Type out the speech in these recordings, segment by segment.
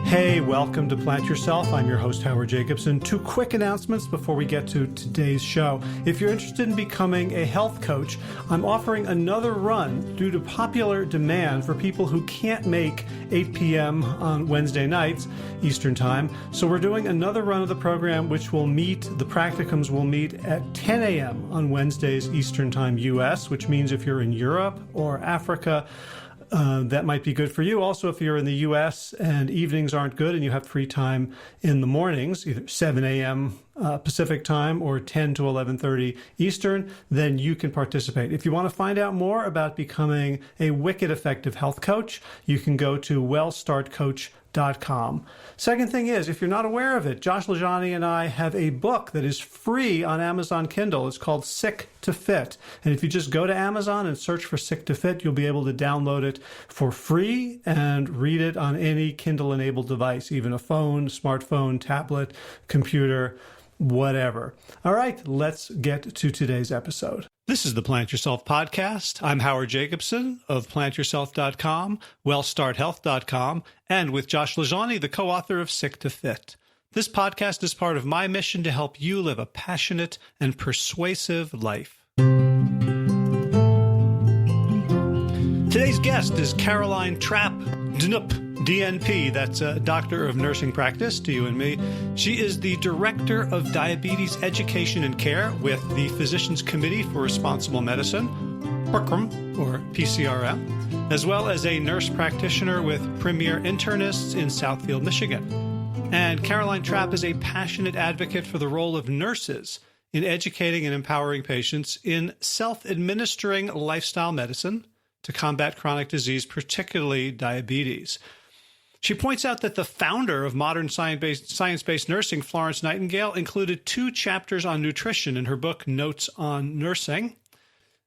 Hey, welcome to Plant Yourself. I'm your host, Howard Jacobson. Two quick announcements before we get to today's show. If you're interested in becoming a health coach, I'm offering another run due to popular demand for people who can't make 8 p.m. on Wednesday nights, Eastern Time. So we're doing another run of the program, which will meet, the practicums will meet at 10 a.m. on Wednesdays, Eastern Time, U.S., which means if you're in Europe or Africa, that might be good for you. Also, if you're in the U.S. and evenings aren't good and you have free time in the mornings, either 7 a.m. Pacific time or 10 to 11:30 Eastern, then you can participate. If you want to find out more about becoming a wicked effective health coach, you can go to wellstartcoach.com. Second thing is, if you're not aware of it, Josh LaJaunie and I have a book that is free on Amazon Kindle. It's called Sick to Fit. And if you just go to Amazon and search for Sick to Fit, you'll be able to download it for free and read it on any Kindle-enabled device, even a phone, smartphone, tablet, computer, whatever. All right, let's get to today's episode. This is the Plant Yourself podcast. I'm Howard Jacobson of plantyourself.com, wellstarthealth.com, and with Josh LaJaunie, the co-author of Sick to Fit. This podcast is part of my mission to help you live a passionate and persuasive life. Today's guest is Michigan.Trapp, DNP, that's a doctor of nursing practice to you and me. She is the Director of Diabetes Education and Care with the Physicians Committee for Responsible Medicine, PCRM, as well as a nurse practitioner with Premier Internists in Southfield, Michigan. And Michigan.Trapp is a passionate advocate for the role of nurses in educating and empowering patients in self-administering lifestyle medicine to combat chronic disease, particularly diabetes. She points out that the founder of modern science-based nursing, Florence Nightingale, included 2 chapters on nutrition in her book, Notes on Nursing,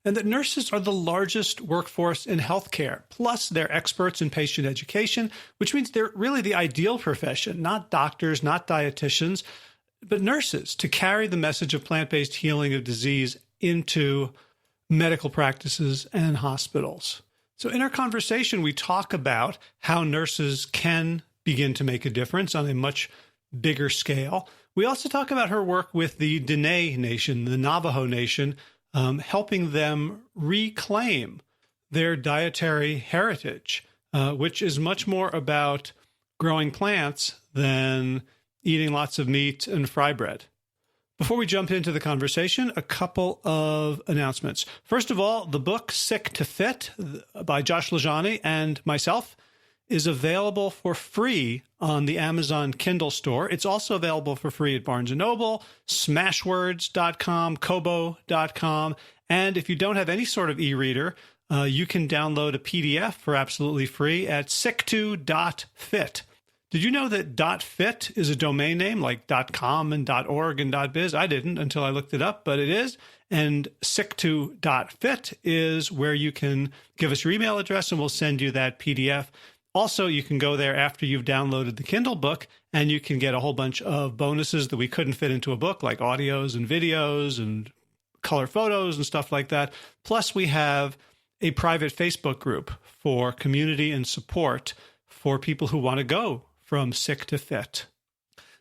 and that nurses are the largest workforce in healthcare. Plus, they're experts in patient education, which means they're really the ideal profession, not doctors, not dietitians, but nurses, to carry the message of plant-based healing of disease into medical practices and hospitals. So in our conversation, we talk about how nurses can begin to make a difference on a much bigger scale. We also talk about her work with the Dene Nation, the Navajo Nation, helping them reclaim their dietary heritage, which is much more about growing plants than eating lots of meat and fry bread. Before we jump into the conversation, a couple of announcements. First of all, the book Sick to Fit by Josh LaJaunie and myself is available for free on the Amazon Kindle store. It's also available for free at Barnes & Noble, Smashwords.com, Kobo.com. And if you don't have any sort of e-reader, you can download a PDF for absolutely free at sick2.fit. Did you know that .fit is a domain name like .com and .org and .biz? I didn't until I looked it up, but it is. And sick2.fit is where you can give us your email address and we'll send you that PDF. Also, you can go there after you've downloaded the Kindle book and you can get a whole bunch of bonuses that we couldn't fit into a book, like audios and videos and color photos and stuff like that. Plus, we have a private Facebook group for community and support for people who want to go from sick to fit.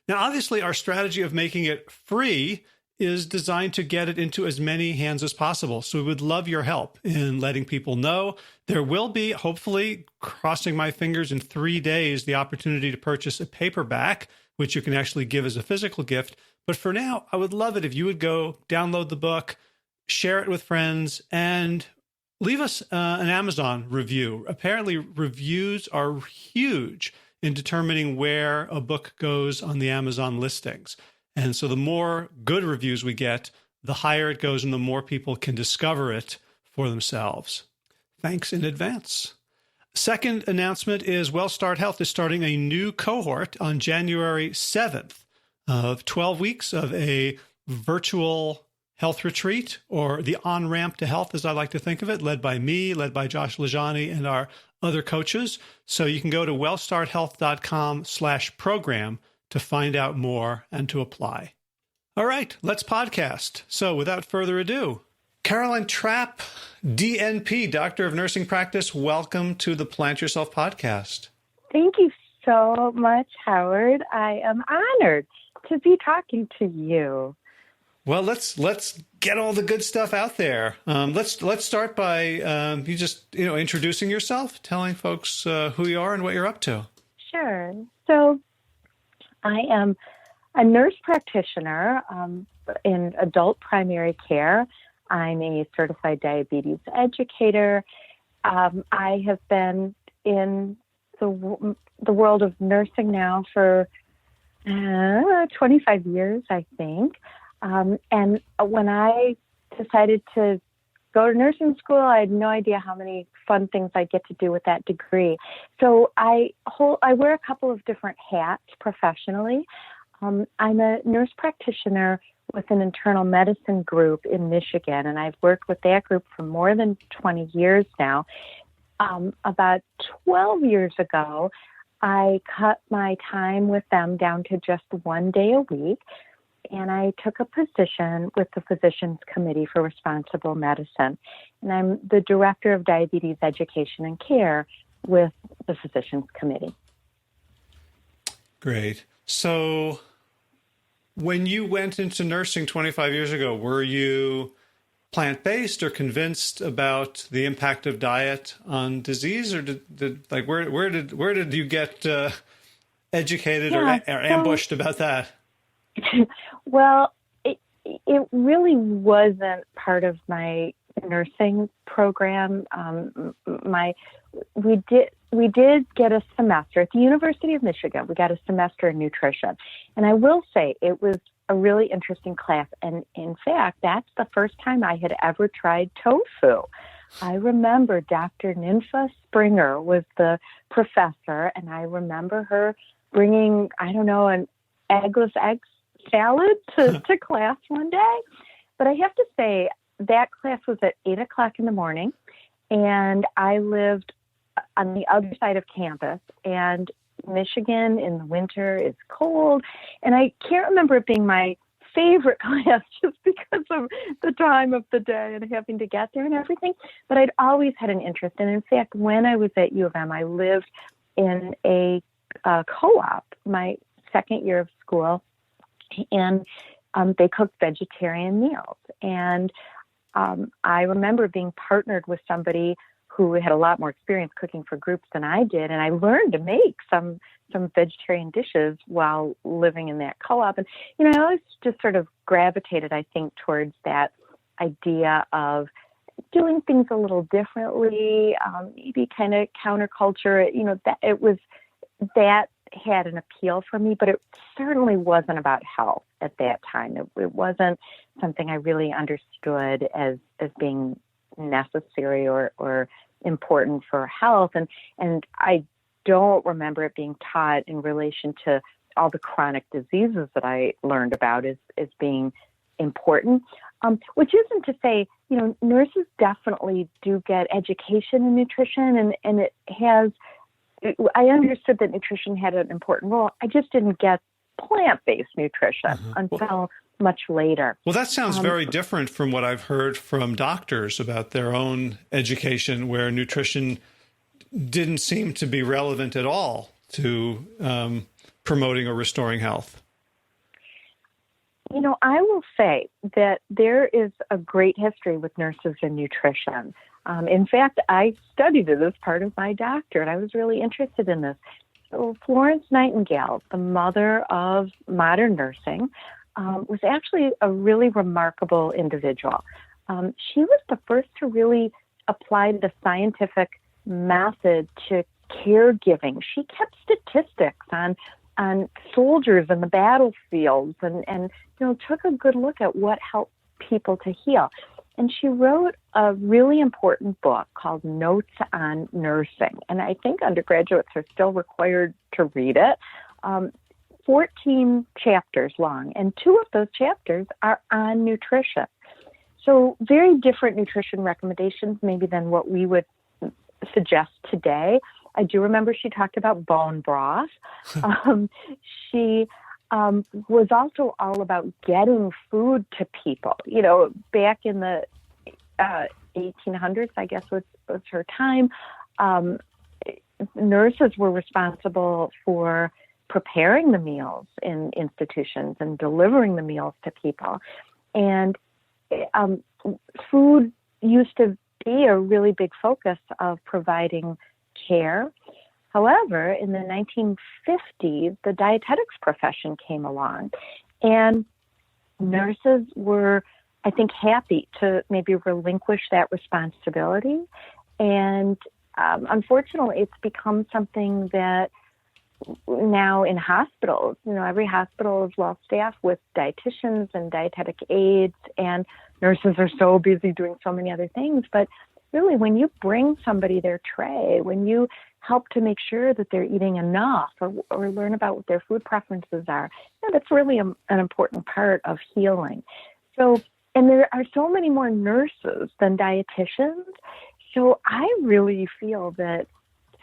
Now, obviously, our strategy of making it free is designed to get it into as many hands as possible. So we would love your help in letting people know. There will be, hopefully, crossing my fingers, in 3 days, the opportunity to purchase a paperback, which you can actually give as a physical gift. But for now, I would love it if you would go download the book, share it with friends, and leave us an Amazon review. Apparently, reviews are huge in determining where a book goes on the Amazon listings. And so the more good reviews we get, the higher it goes and the more people can discover it for themselves. Thanks in advance. Second announcement is WellStart Health is starting a new cohort on January 7th of 12 weeks of a virtual health retreat, or the on-ramp to health, as I like to think of it, led by me, led by Josh LaJaunie, and our other coaches. So you can go to wellstarthealth.com/program to find out more and to apply. All right, let's podcast. So without further ado, Michigan.Trapp, DNP, Doctor of Nursing Practice, welcome to the Plant Yourself podcast. Thank you so much, Howard. I am honored to be talking to you. Well, let's get all the good stuff out there. Let's start by you just introducing yourself, telling folks who you are and what you're up to. Sure. So I am a nurse practitioner in adult primary care. I'm a certified diabetes educator. I have been in the world of nursing now for 25 years, I think. And when I decided to go to nursing school, I had no idea how many fun things I'd get to do with that degree. So I wear a couple of different hats professionally. I'm a nurse practitioner with an internal medicine group in Michigan, and I've worked with that group for more than 20 years now. About 12 years ago, I cut my time with them down to just 1 day a week, and I took a position with the Physicians Committee for Responsible Medicine. And I'm the Director of Diabetes Education and Care with the Physicians Committee. Great. So when you went into nursing 25 years ago, were you plant-based or convinced about the impact of diet on disease, or where did you get educated or ambushed about that? Well, it really wasn't part of my nursing program. We did get a semester at the University of Michigan. We got a semester in nutrition, and I will say it was a really interesting class. And in fact, that's the first time I had ever tried tofu. I remember Dr. Ninfa Springer was the professor, and I remember her bringing, an eggless egg salad to class one day. But I have to say, that class was at 8 o'clock in the morning, and I lived on the other side of campus, and Michigan in the winter is cold, and I can't remember it being my favorite class just because of the time of the day and having to get there and everything, but I'd always had an interest. And in fact, when I was at U of M, I lived in a co-op my second year of school, and they cooked vegetarian meals. And I remember being partnered with somebody who had a lot more experience cooking for groups than I did, and I learned to make some vegetarian dishes while living in that co-op. And I always just sort of gravitated, I think, towards that idea of doing things a little differently, maybe kind of counterculture. That had an appeal for me, but it certainly wasn't about health at that time. It wasn't something I really understood as being necessary or important for health. And I don't remember it being taught in relation to all the chronic diseases that I learned about as being important, which isn't to say, nurses definitely do get education in nutrition, and it has, I understood that nutrition had an important role. I just didn't get plant-based nutrition until much later. Well, that sounds very different from what I've heard from doctors about their own education, where nutrition didn't seem to be relevant at all to promoting or restoring health. I will say that there is a great history with nurses and nutrition. In fact, I studied it as part of my doctorate. I was really interested in this. So Florence Nightingale, the mother of modern nursing, was actually a really remarkable individual. She was the first to really apply the scientific method to caregiving. She kept statistics on soldiers in the battlefields and took a good look at what helped people to heal. And she wrote a really important book called Notes on Nursing. And I think undergraduates are still required to read it. 14 chapters long, and 2 of those chapters are on nutrition. So very different nutrition recommendations maybe than what we would suggest today. I do remember she talked about bone broth. She was also all about getting food to people. Back in the 1800s, I guess was her time. nurses were responsible for preparing the meals in institutions and delivering the meals to people. And food used to be a really big focus of providing care. However, in the 1950s, the dietetics profession came along, and nurses were, I think, happy to maybe relinquish that responsibility. And unfortunately, it's become something that now in hospitals, every hospital is well staffed with dietitians and dietetic aides, and nurses are so busy doing so many other things. But really, when you bring somebody their tray, when you help to make sure that they're eating enough or learn about what their food preferences are, that's really an important part of healing. So, and there are so many more nurses than dietitians. So I really feel that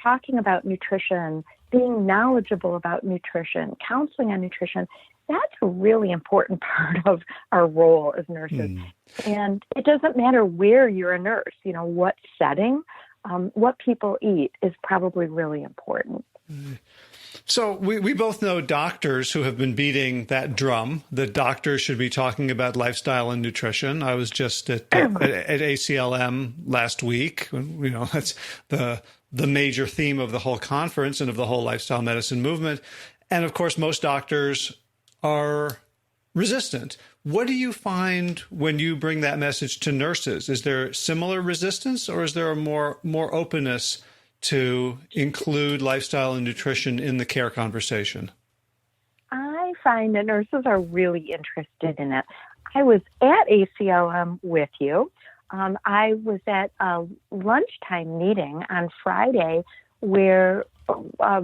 talking about nutrition, being knowledgeable about nutrition, counseling on nutrition, that's a really important part of our role as nurses. And it doesn't matter where you're a nurse, what setting, what people eat is probably really important. So we both know doctors who have been beating that drum, that doctors should be talking about lifestyle and nutrition. I was just at ACLM last week. That's the major theme of the whole conference and of the whole lifestyle medicine movement. And of course, most doctors are resistant. What do you find when you bring that message to nurses? Is there similar resistance, or is there a more openness to include lifestyle and nutrition in the care conversation? I find that nurses are really interested in it. I was at ACLM with you. I was at a lunchtime meeting on Friday where I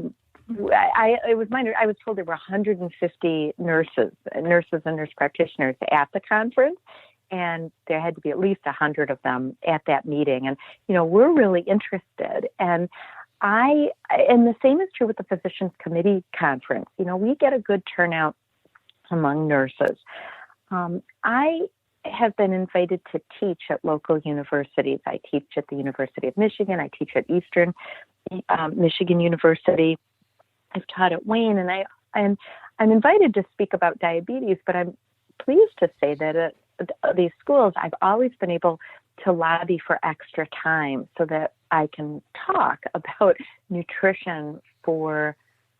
was told there were 150 nurses and nurse practitioners at the conference, and there had to be at least 100 of them at that meeting. And, we're really interested. And the same is true with the Physicians Committee Conference. We get a good turnout among nurses. I have been invited to teach at local universities. I teach at the University of Michigan. I teach at Eastern Michigan University. I've taught at Wayne, and I'm invited to speak about diabetes, but I'm pleased to say that at these schools, I've always been able to lobby for extra time so that I can talk about nutrition for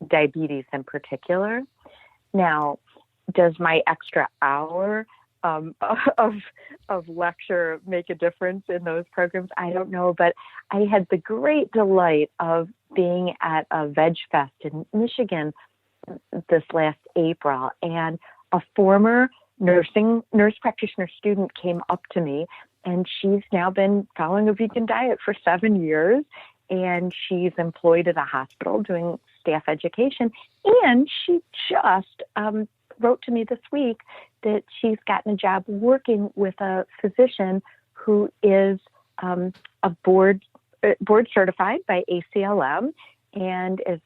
diabetes in particular. Now, does my extra hour of lecture make a difference in those programs? I don't know, but I had the great delight of being at a Veg Fest in Michigan this last April, and a former nurse practitioner student came up to me, and she's now been following a vegan diet for 7 years, and she's employed at a hospital doing staff education, and she just wrote to me this week that she's gotten a job working with a physician who is a board certified by ACLM and is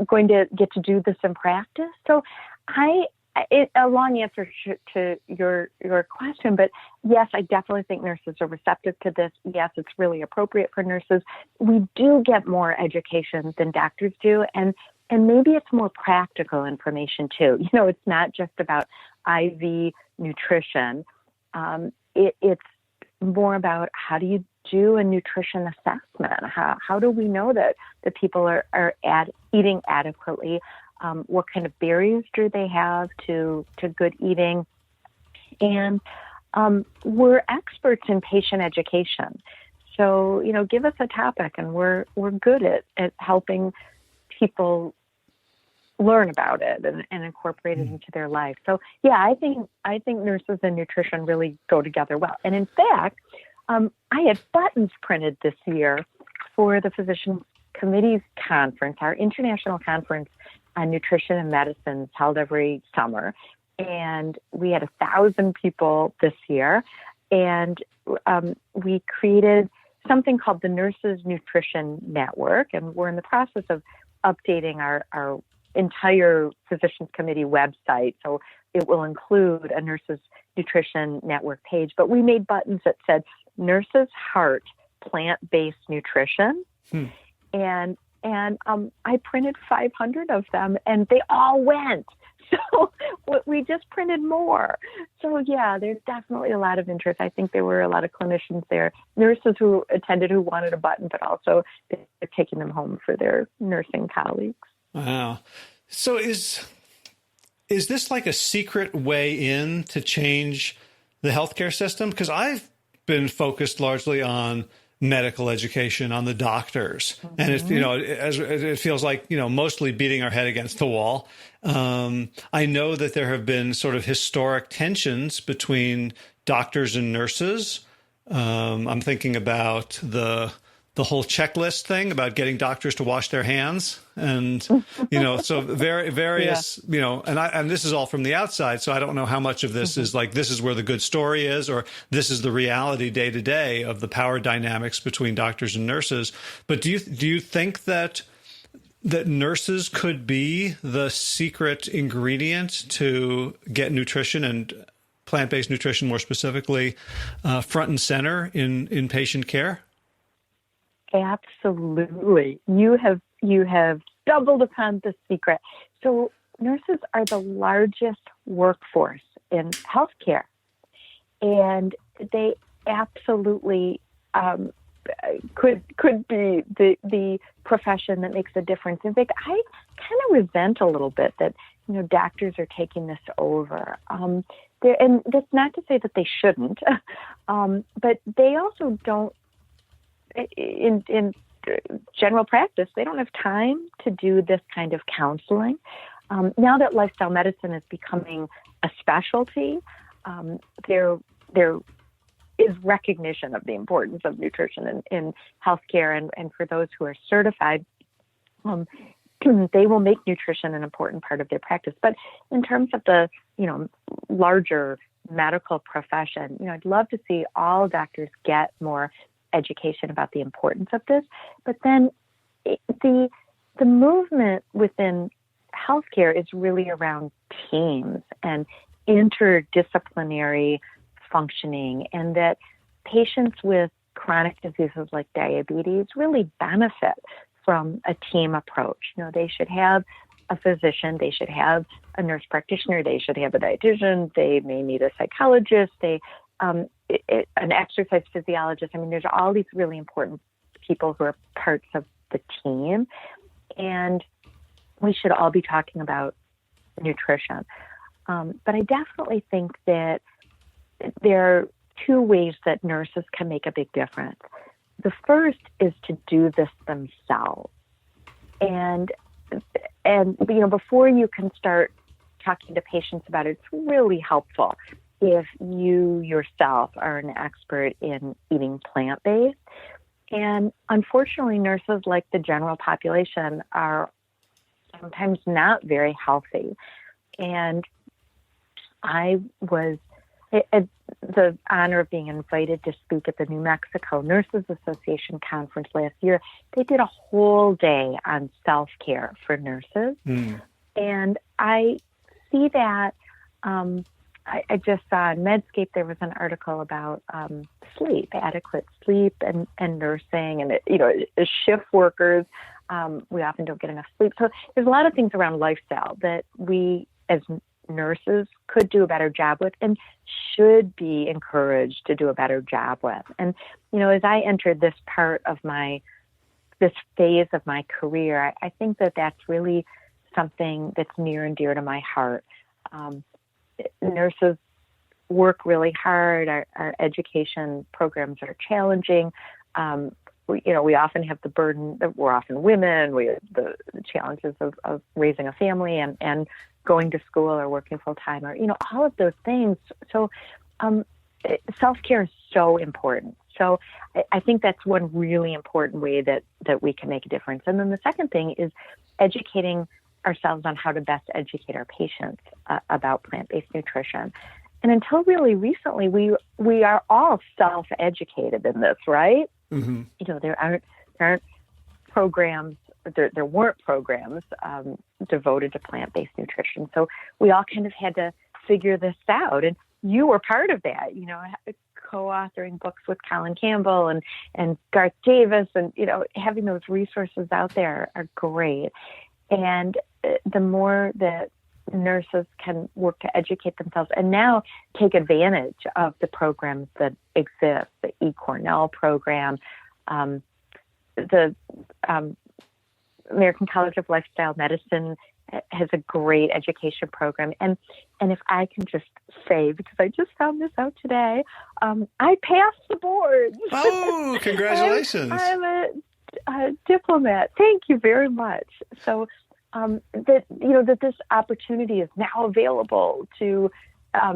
going to get to do this in practice. So a long answer to your question, but yes, I definitely think nurses are receptive to this. Yes, it's really appropriate for nurses. We do get more education than doctors do, and maybe it's more practical information too. It's not just about IV nutrition. It's more about how do you do a nutrition assessment? How do we know that the people are eating adequately? What kind of barriers do they have to good eating? And we're experts in patient education. So, give us a topic and we're good at helping people learn about it and incorporate it into their life. So yeah, I think nurses and nutrition really go together well. And in fact, I had buttons printed this year for the Physicians Committee's conference, our international conference on nutrition and medicine held every summer. And we had 1,000 people this year. And we created something called the Nurses Nutrition Network. And we're in the process of updating our entire Physicians Committee website. So it will include a Nurses Nutrition Network page. But we made buttons that said Nurses Heart Plant-Based Nutrition. and I printed 500 of them, and they all went. So we just printed more. So yeah, there's definitely a lot of interest. I think there were a lot of clinicians there, nurses who attended who wanted a button, but also they're taking them home for their nursing colleagues. Wow. So is this like a secret way in to change the healthcare system? Because I've been focused largely on medical education, on the doctors, and it feels like mostly beating our head against the wall. I know that there have been sort of historic tensions between doctors and nurses. I'm thinking about the whole checklist thing about getting doctors to wash their hands, and so various and this is all from the outside, so I don't know how much of this is like this is where the good story is, or this is the reality day to day of the power dynamics between doctors and nurses. But do you think that nurses could be the secret ingredient to get nutrition and plant-based nutrition more specifically front and center in patient care? Absolutely. You have stumbled upon the secret. So nurses are the largest workforce in healthcare, and they absolutely could be the profession that makes a difference. In fact, I kind of resent a little bit that doctors are taking this over. And that's not to say that they shouldn't, but they also don't. In general practice, they don't have time to do this kind of counseling. Now that lifestyle medicine is becoming a specialty, there is recognition of the importance of nutrition in healthcare, and for those who are certified, they will make nutrition an important part of their practice. But in terms of the larger medical profession, I'd love to see all doctors get more education about the importance of this. But then the movement within healthcare is really around teams and interdisciplinary functioning, and that patients with chronic diseases like diabetes really benefit from a team approach. They should have a physician, they should have a nurse practitioner, they should have a dietitian, they may need a psychologist, an exercise physiologist. I mean, there's all these really important people who are parts of the team, and we should all be talking about nutrition. But I definitely think that there are two ways that nurses can make a big difference. The first is to do this themselves. And before you can start talking to patients about it, it's really helpful if you yourself are an expert in eating plant-based. And unfortunately, nurses, like the general population, are sometimes not very healthy. And I had the honor of being invited to speak at the New Mexico Nurses Association conference last year. They did a whole day on self-care for nurses. And I see that. I just saw in Medscape there was an article about sleep, adequate sleep, and nursing, and as shift workers, we often don't get enough sleep. So there's a lot of things around lifestyle that we as nurses could do a better job with, and should be encouraged to do a better job with. And as I entered this phase of my career, I think that that's really something that's near and dear to my heart. Nurses work really hard. Our education programs are challenging. We often have the burden that we're often women. We have the challenges of raising a family and going to school or working full time, or all of those things. So self-care is so important. So I think that's one really important way that we can make a difference. And then the second thing is educating ourselves on how to best educate our patients about plant-based nutrition. And until really recently, we are all self-educated in this, right? Mm-hmm. There aren't programs, there weren't programs devoted to plant-based nutrition. So we all kind of had to figure this out. And you were part of that, co-authoring books with Colin Campbell and Garth Davis, and, having those resources out there are great. And the more that nurses can work to educate themselves and now take advantage of the programs that exist, the eCornell program, the American College of Lifestyle Medicine has a great education program. And if I can just say, because I just found this out today, I passed the board. Oh, congratulations. I'm a diplomat. Thank you very much. So that this opportunity is now available to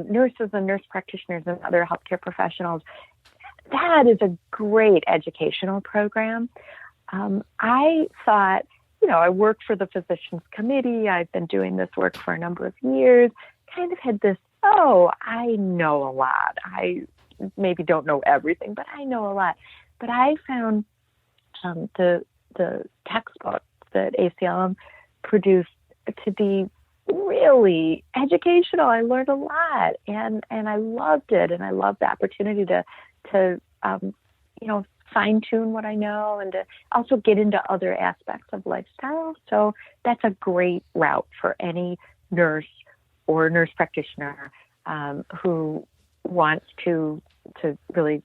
nurses and nurse practitioners and other healthcare professionals. That is a great educational program. I thought, I work for the Physicians Committee. I've been doing this work for a number of years. Kind of had this, I know a lot. I maybe don't know everything, but I know a lot. But I found the textbooks that ACLM produced to be really educational. I learned a lot, and I loved it, and I loved the opportunity to fine tune what I know and to also get into other aspects of lifestyle. So that's a great route for any nurse or nurse practitioner who wants to really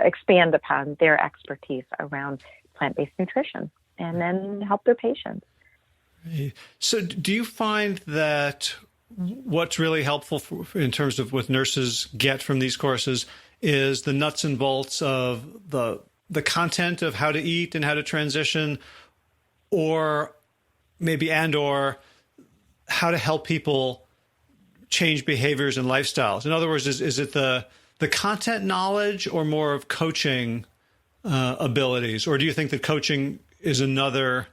expand upon their expertise around plant-based nutrition and then help their patients. So do you find that what's really helpful in terms of what nurses get from these courses is the nuts and bolts of the content of how to eat and how to transition, or how to help people change behaviors and lifestyles? In other words, is it the content knowledge or more of coaching abilities? Or do you think that coaching is another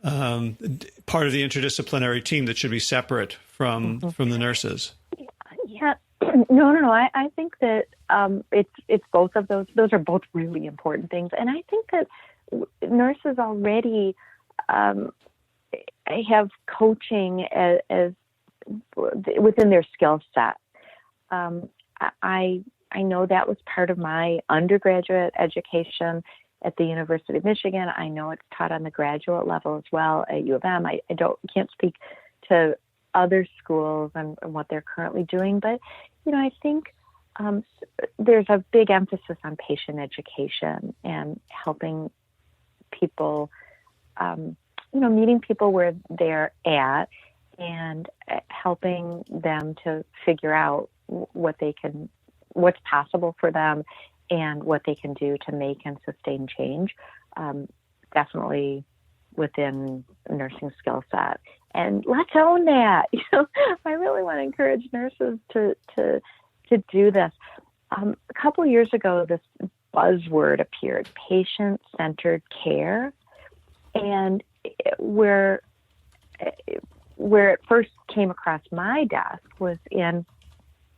part of the interdisciplinary team that should be separate from the nurses? Yeah, no. I think that it's both of those. Those are both really important things, and I think that nurses already have coaching as within their skill set. I know that was part of my undergraduate education at the University of Michigan. I know it's taught on the graduate level as well at U of M. I can't speak to other schools and what they're currently doing, but I think there's a big emphasis on patient education and helping people, meeting people where they're at and helping them to figure out what's possible for them and what they can do to make and sustain change, definitely within nursing skill set. And let's own that. I really want to encourage nurses to do this. A couple of years ago, this buzzword appeared, patient-centered care, and where it first came across my desk was in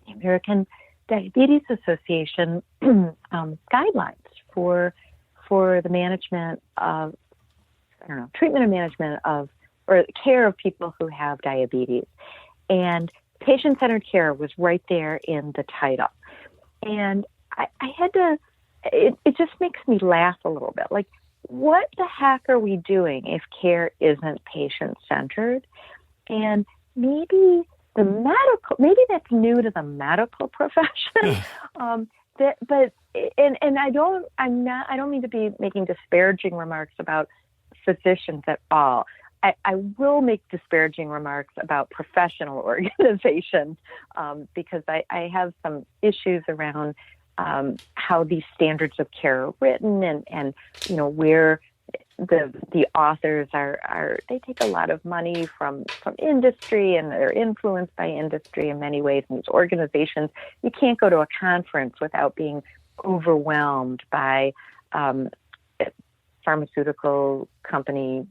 the American Diabetes Association guidelines for the management of, treatment and management of, or care of people who have diabetes. And patient-centered care was right there in the title. And I had to, it just makes me laugh a little bit. Like, what the heck are we doing if care isn't patient-centered? And maybe that's new to the medical profession. But I don't mean to be making disparaging remarks about physicians at all. I will make disparaging remarks about professional organizations because I have some issues around how these standards of care are written and where the authors they take a lot of money from industry, and they're influenced by industry in many ways. And these organizations, you can't go to a conference without being overwhelmed by pharmaceutical company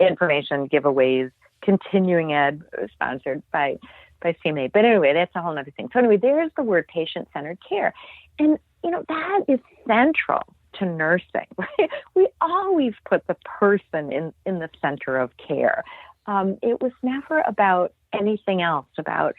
information giveaways, continuing ed sponsored by CMA. But anyway, that's a whole other thing. So anyway, there's the word patient-centered care. And, that is central to nursing. Right? We always put the person in the center of care. It was never about anything else, about,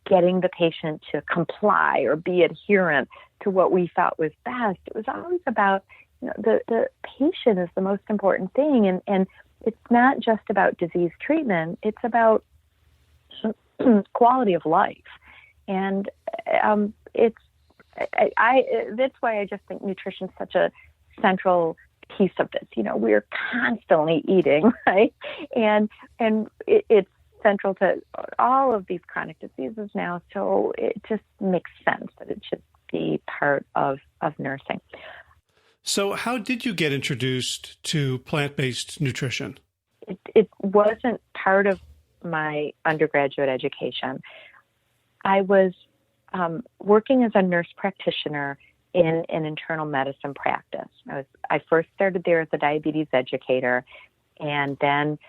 getting the patient to comply or be adherent to what we thought was best. It was always about, the patient is the most important thing. And it's not just about disease treatment. It's about quality of life. And that's why I just think nutrition is such a central piece of this. We're constantly eating, right? And it's central to all of these chronic diseases now. So it just makes sense that it should be part of nursing. So how did you get introduced to plant-based nutrition? It wasn't part of my undergraduate education. I was working as a nurse practitioner in an internal medicine practice. I first started there as a diabetes educator, and then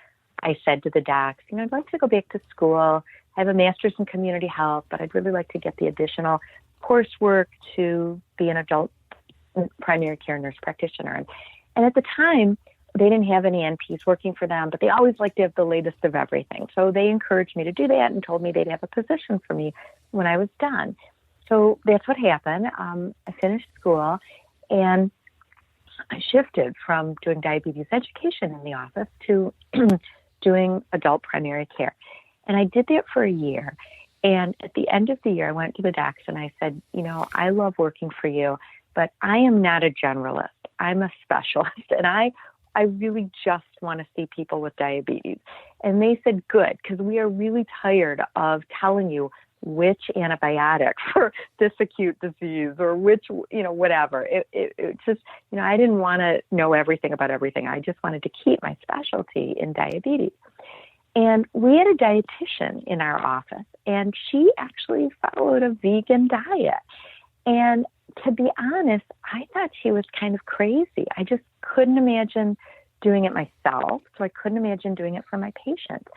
I said to the docs, I'd like to go back to school. I have a master's in community health, but I'd really like to get the additional coursework to be an adult primary care nurse practitioner. And at the time, they didn't have any NPs working for them, but they always liked to have the latest of everything. So they encouraged me to do that and told me they'd have a position for me when I was done. So that's what happened. I finished school, and I shifted from doing diabetes education in the office to doing adult primary care. And I did that for a year. And at the end of the year, I went to the docs and I said, I love working for you, but I am not a generalist. I'm a specialist. And I really just want to see people with diabetes. And they said, good, because we are really tired of telling you which antibiotic for this acute disease or which, whatever. It just, I didn't want to know everything about everything. I just wanted to keep my specialty in diabetes. And we had a dietitian in our office, and she actually followed a vegan diet. And to be honest, I thought she was kind of crazy. I just couldn't imagine doing it myself, so I couldn't imagine doing it for my patients.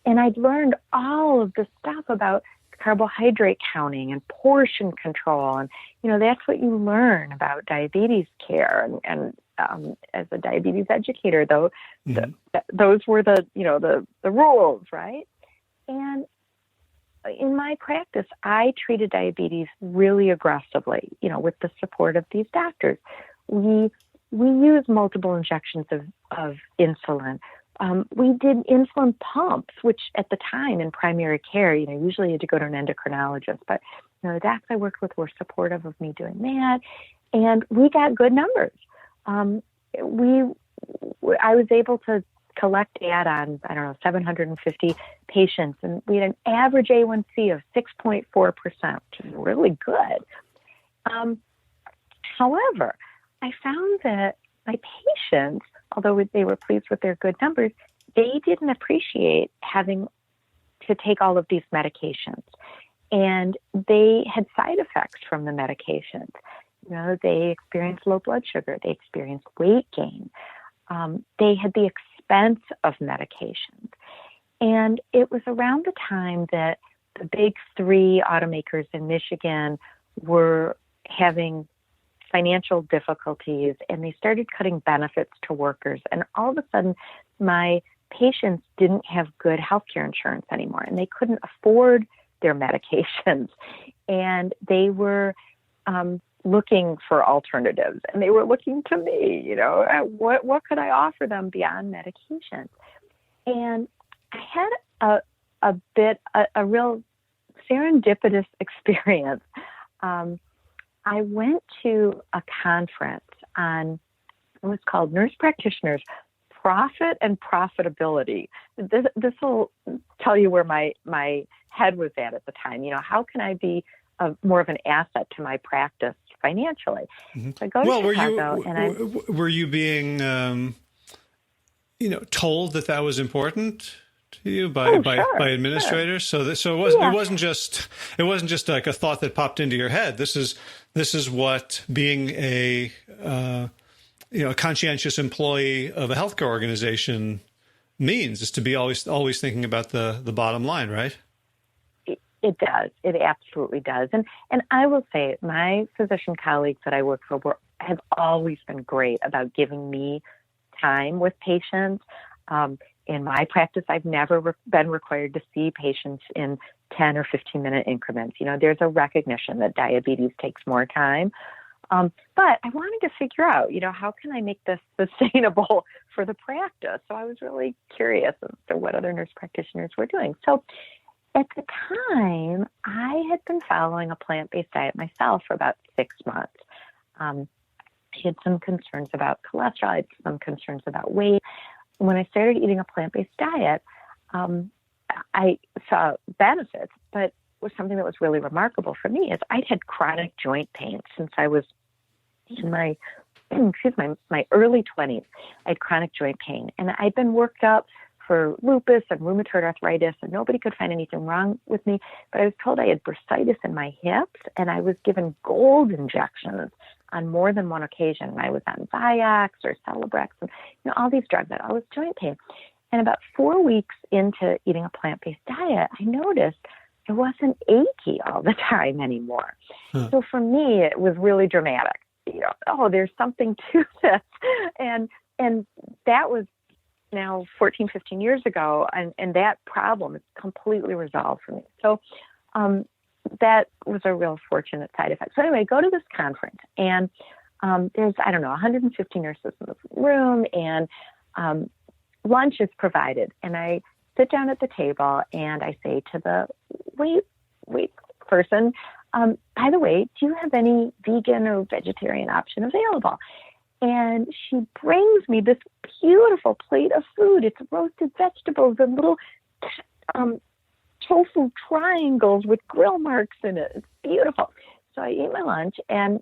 And I'd learned all of this stuff about carbohydrate counting and portion control. And, that's what you learn about diabetes care. And as a diabetes educator, though, those were the rules, right? And in my practice, I treated diabetes really aggressively, with the support of these doctors. We use multiple injections of insulin. We did insulin pumps, which at the time in primary care, usually you had to go to an endocrinologist, but the docs I worked with were supportive of me doing that, and we got good numbers. I was able to collect data on, 750 patients, and we had an average A1C of 6.4%, which is really good. However, I found that my patients, although they were pleased with their good numbers, they didn't appreciate having to take all of these medications. And they had side effects from the medications. They experienced low blood sugar. They experienced weight gain. They had the expense of medications. And it was around the time that the big three automakers in Michigan were having financial difficulties, and they started cutting benefits to workers. And all of a sudden, my patients didn't have good healthcare insurance anymore, and they couldn't afford their medications. And they were looking for alternatives, and they were looking to me, what could I offer them beyond medications? And I had a real serendipitous experience. I went to a conference on, it was called Nurse Practitioners, Profit and Profitability. This will tell you where my head was at the time. How can I be more of an asset to my practice financially? Mm-hmm. So I go to Chicago, were you being, told that was important to you by administrators? Sure. So it wasn't just like a thought that popped into your head. This is what being a conscientious employee of a healthcare organization means, is to be always thinking about the bottom line, right? It does. It absolutely does. And I will say, my physician colleagues that I work for have always been great about giving me time with patients. in my practice, I've never been required to see patients in 10 or 15-minute increments. There's a recognition that diabetes takes more time. But I wanted to figure out, how can I make this sustainable for the practice? So I was really curious as to what other nurse practitioners were doing. So at the time, I had been following a plant-based diet myself for about 6 months. I had some concerns about cholesterol. I had some concerns about weight. When I started eating a plant-based diet, I saw benefits, but was something that was really remarkable for me is I'd had chronic joint pain since I was in my early 20s. I had chronic joint pain, and I'd been worked up for lupus and rheumatoid arthritis, and nobody could find anything wrong with me. But I was told I had bursitis in my hips, and I was given gold injections on more than one occasion. I was on Vioxx or Celebrex, and all these drugs that all this joint pain. And about 4 weeks into eating a plant-based diet, I noticed I wasn't achy all the time anymore. So for me, it was really dramatic. There's something to this. And that was now 14, 15 years ago, and that problem is completely resolved for me. So that was a real fortunate side effect. So anyway, I go to this conference, and there's, 150 nurses in this room, and lunch is provided. And I sit down at the table, and I say to the wait person, by the way, do you have any vegan or vegetarian option available? And she brings me this beautiful plate of food. It's roasted vegetables and little tofu triangles with grill marks in it. It's beautiful. So I eat my lunch, and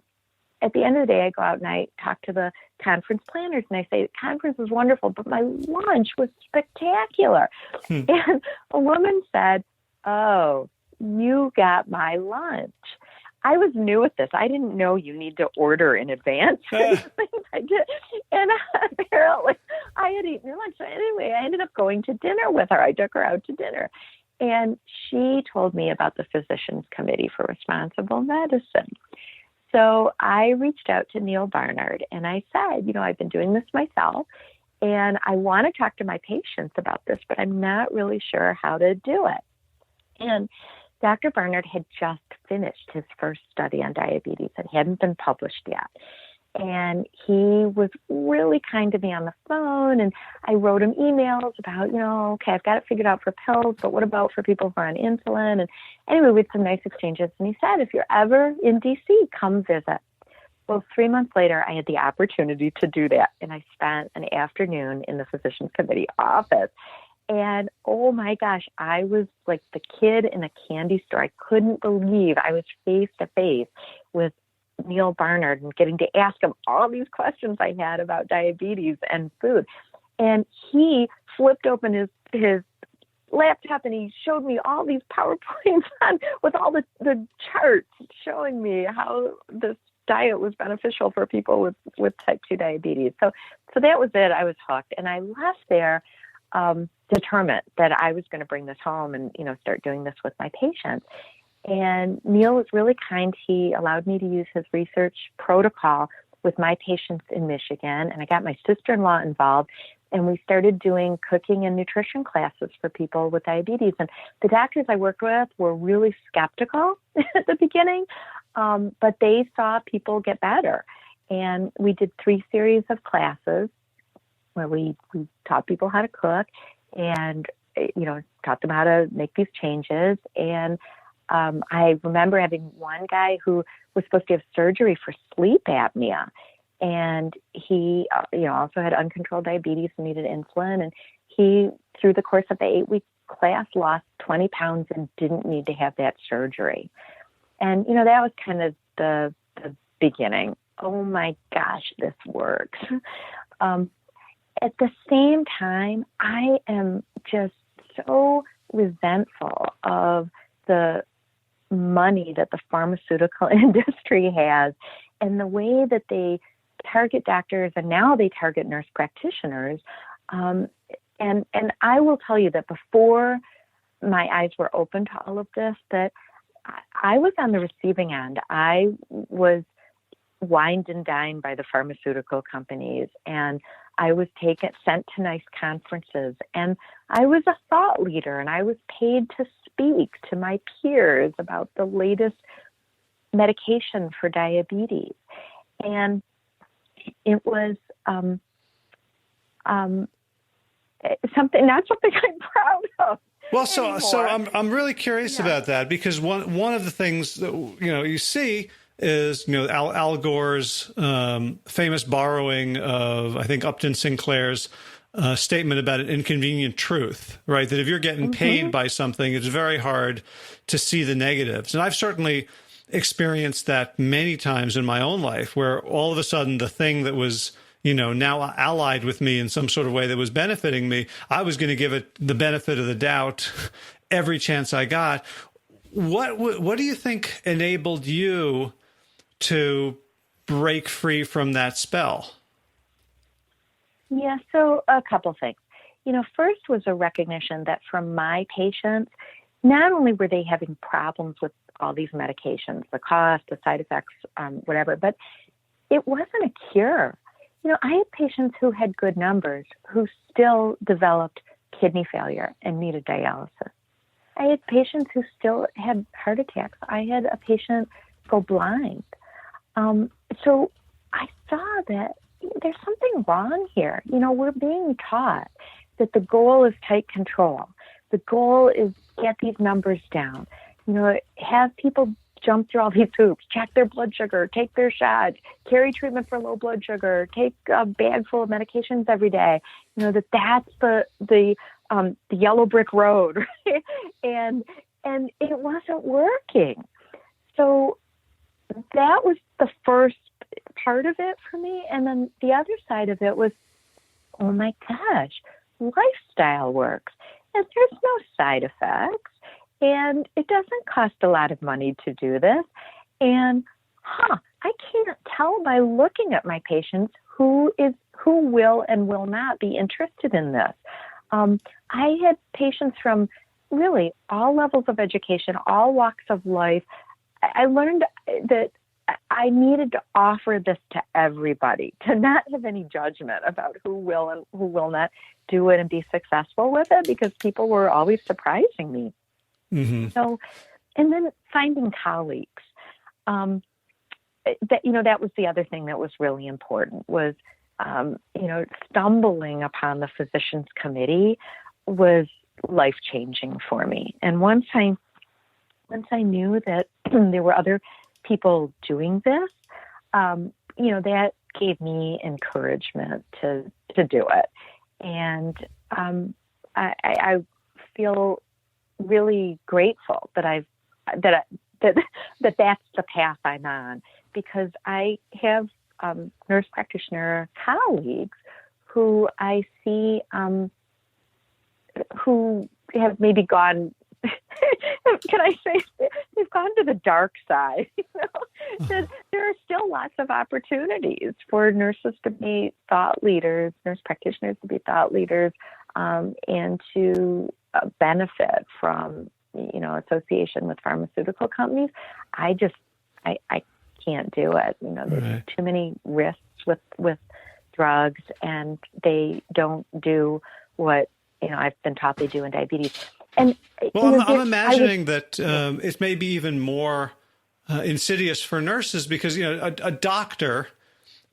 at the end of the day, I go out and I talk to the conference planners, and I say, the conference was wonderful, but my lunch was spectacular. And a woman said, oh, you got my lunch. I was new at this. I didn't know you need to order in advance. I did. And apparently I had eaten her lunch. So anyway, I ended up going to dinner with her. I took her out to dinner. And she told me about the Physicians Committee for Responsible Medicine. So I reached out to Neil Barnard, and I said, I've been doing this myself, and I want to talk to my patients about this, but I'm not really sure how to do it. And Dr. Barnard had just finished his first study on diabetes. It hadn't been published yet. And he was really kind to me on the phone, and I wrote him emails about, okay, I've got it figured out for pills, but what about for people who are on insulin? And anyway, we had some nice exchanges. And he said, if you're ever in D.C., come visit. Well, 3 months later, I had the opportunity to do that. And I spent an afternoon in the Physicians Committee office. And oh my gosh, I was like the kid in a candy store. I couldn't believe I was face to face with Neil Barnard and getting to ask him all these questions I had about diabetes and food. And he flipped open his laptop and he showed me all these PowerPoints with all the charts showing me how this diet was beneficial for people with type 2 diabetes. So that was it. I was hooked. And I left there determined that I was going to bring this home and, start doing this with my patients. And Neil was really kind. He allowed me to use his research protocol with my patients in Michigan. And I got my sister-in-law involved, and we started doing cooking and nutrition classes for people with diabetes. And the doctors I worked with were really skeptical at the beginning, but they saw people get better. And we did 3 series of classes where we taught people how to cook and, taught them how to make these changes. And I remember having one guy who was supposed to have surgery for sleep apnea, and he, also had uncontrolled diabetes and needed insulin. And he, through the course of the 8-week class, lost 20 pounds and didn't need to have that surgery. And, that was kind of the beginning. Oh my gosh, this works. At the same time, I am just so resentful of the money that the pharmaceutical industry has and the way that they target doctors, and now they target nurse practitioners. And I will tell you that before my eyes were open to all of this, that I was on the receiving end. I was wined and dined by the pharmaceutical companies, and I was sent to nice conferences, and I was a thought leader, and I was paid to speak to my peers about the latest medication for diabetes. And it was not something I'm proud of. Well, so I'm really curious about that, because one of the things that you see is Al Gore's famous borrowing of, I think, Upton Sinclair's statement about an inconvenient truth, right? That if you're getting paid by something, it's very hard to see the negatives. And I've certainly experienced that many times in my own life, where all of a sudden the thing that was now allied with me in some sort of way that was benefiting me, I was going to give it the benefit of the doubt every chance I got. What do you think enabled you to break free from that spell? Yeah, so a couple things. First was a recognition that from my patients, not only were they having problems with all these medications, the cost, the side effects, whatever, but it wasn't a cure. I had patients who had good numbers who still developed kidney failure and needed dialysis. I had patients who still had heart attacks. I had a patient go blind. So I saw that there's something wrong here. We're being taught that the goal is tight control. The goal is get these numbers down. Have people jump through all these hoops, check their blood sugar, take their shots, carry treatment for low blood sugar, take a bag full of medications every day. That's the yellow brick road, right? and it wasn't working. So that was the first part of it for me. And then the other side of it was, oh my gosh, lifestyle works. And there's no side effects. And it doesn't cost a lot of money to do this. And I can't tell by looking at my patients who will and will not be interested in this. I had patients from really all levels of education, all walks of life. I learned that I needed to offer this to everybody, to not have any judgment about who will and who will not do it and be successful with it, because people were always surprising me. Mm-hmm. So, and then finding colleagues, that was the other thing that was really important was, stumbling upon the physicians committee was life-changing for me. And once I knew that there were other people doing this, that gave me encouragement to do it. And I feel really grateful that that's the path I'm on, because I have nurse practitioner colleagues who I see who have maybe gone, can I say, they've gone to the dark side. That there are still lots of opportunities for nurses to be thought leaders, nurse practitioners to be thought leaders, and to benefit from, association with pharmaceutical companies. I can't do it. There's too many risks with drugs, and they don't do what, I've been taught they do in diabetes. And I'm imagining that it may be even more insidious for nurses, because a doctor,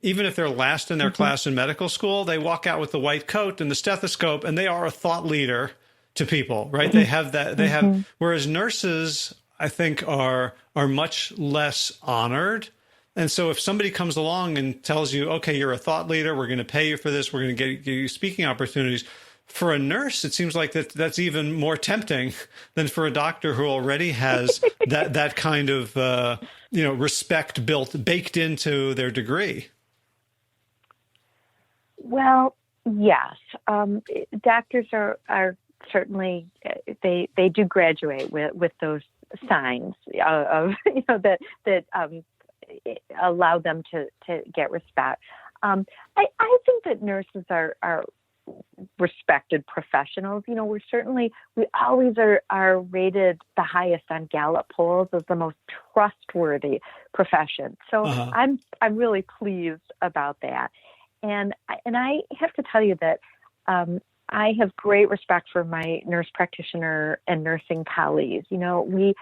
even if they're last in their class in medical school, they walk out with the white coat and the stethoscope, and they are a thought leader to people, right? They have that. They have. Whereas nurses, I think, are much less honored. And so if somebody comes along and tells you, okay, you're a thought leader, we're going to pay you for this, we're going to get you speaking opportunities. For a nurse, it seems like that's even more tempting than for a doctor who already has that kind of respect baked into their degree. Well, yes, doctors are certainly they do graduate with those signs of that allow them to get respect. I think that nurses are respected professionals. We always are rated the highest on Gallup polls as the most trustworthy profession. So I'm really pleased about that. And I have to tell you that I have great respect for my nurse practitioner and nursing colleagues. You know, we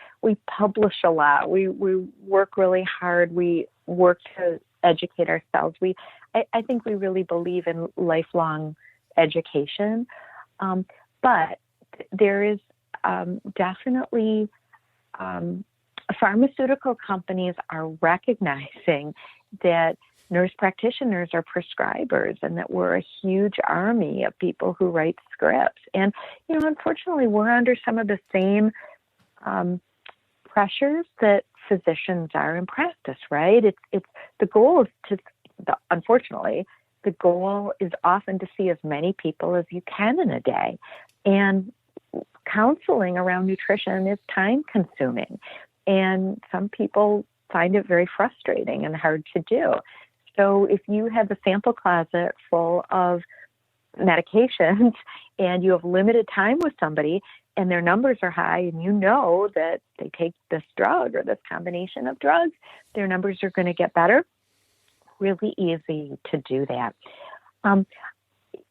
publish a lot. We work really hard. We work to educate ourselves. I think we really believe in lifelong education. But there is definitely pharmaceutical companies are recognizing that nurse practitioners are prescribers and that we're a huge army of people who write scripts. And, you know, unfortunately, we're under some of the same pressures that physicians are in practice, right? It's the goal is unfortunately, the goal is often to see as many people as you can in a day. And counseling around nutrition is time consuming. And some people find it very frustrating and hard to do. So if you have a sample closet full of medications and you have limited time with somebody and their numbers are high and you know that they take this drug or this combination of drugs, their numbers are going to get better, really easy to do that.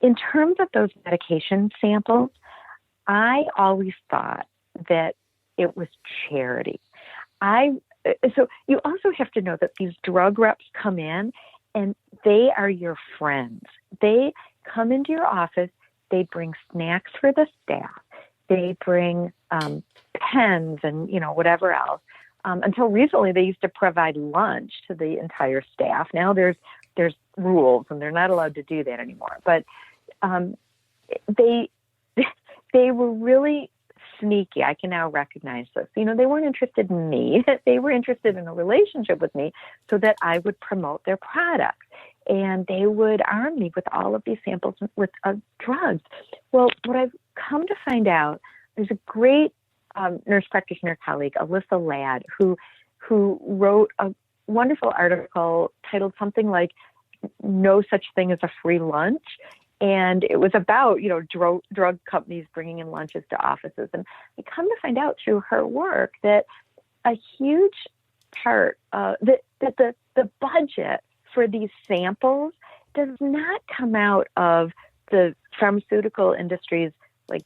In terms of those medication samples, I always thought that it was charity. So you also have to know that these drug reps come in and they are your friends. They come into your office, they bring snacks for the staff, they bring pens and, you know, whatever else. Until recently, they used to provide lunch to the entire staff. Now there's rules and they're not allowed to do that anymore. But they were really sneaky. I can now recognize this. You know, they weren't interested in me. They were interested in a relationship with me so that I would promote their products. And they would arm me with all of these samples with drugs. Well, what I've come to find out, there's a great nurse practitioner colleague, Alyssa Ladd, who wrote a wonderful article titled something like "No Such Thing as a Free Lunch." And it was about, you know, drug companies bringing in lunches to offices. And I come to find out through her work that a huge part, that the budget for these samples does not come out of the pharmaceutical industry's like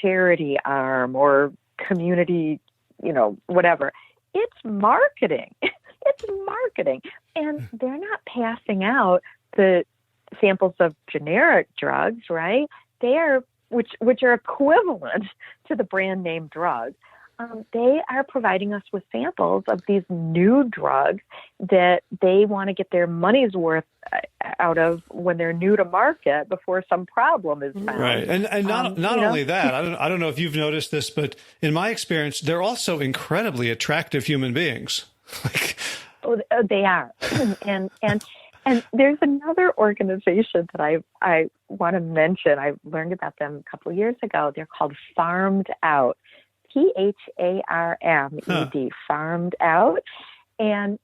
charity arm or community, you know, whatever. It's marketing. It's marketing. And they're not passing out the samples of generic drugs, right? They are, which are equivalent to the brand name drugs. They are providing us with samples of these new drugs that they want to get their money's worth out of when they're new to market before some problem is found. Right, and not only that, I don't know if you've noticed this, but in my experience, they're also incredibly attractive human beings. They are, and there's another organization that I want to mention. I learned about them a couple of years ago. They're called Farmed Out. PHARMED, Farmed Out. And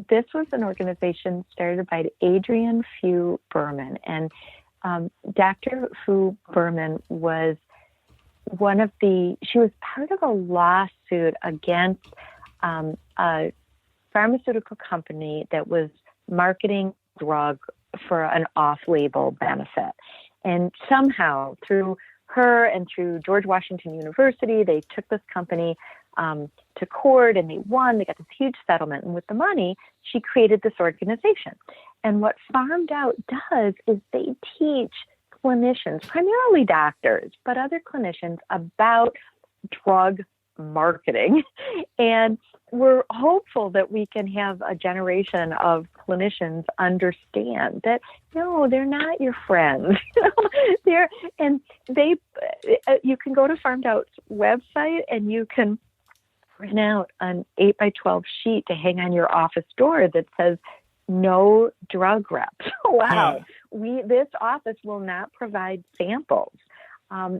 this was an organization started by Adrienne Fu Berman. And Dr. Fu Berman was she was part of a lawsuit against a pharmaceutical company that was marketing drug for an off-label benefit. And somehow through her and through George Washington University, they took this company to court and they won. They got this huge settlement. And with the money, she created this organization. And what Farmed Out does is they teach clinicians, primarily doctors, but other clinicians, about drug marketing. And we're hopeful that we can have a generation of clinicians understand that, no, they're not your friends. You can go to Farmed Out's website and you can print out an 8x12 sheet to hang on your office door that says, no drug reps. Wow. This office will not provide samples,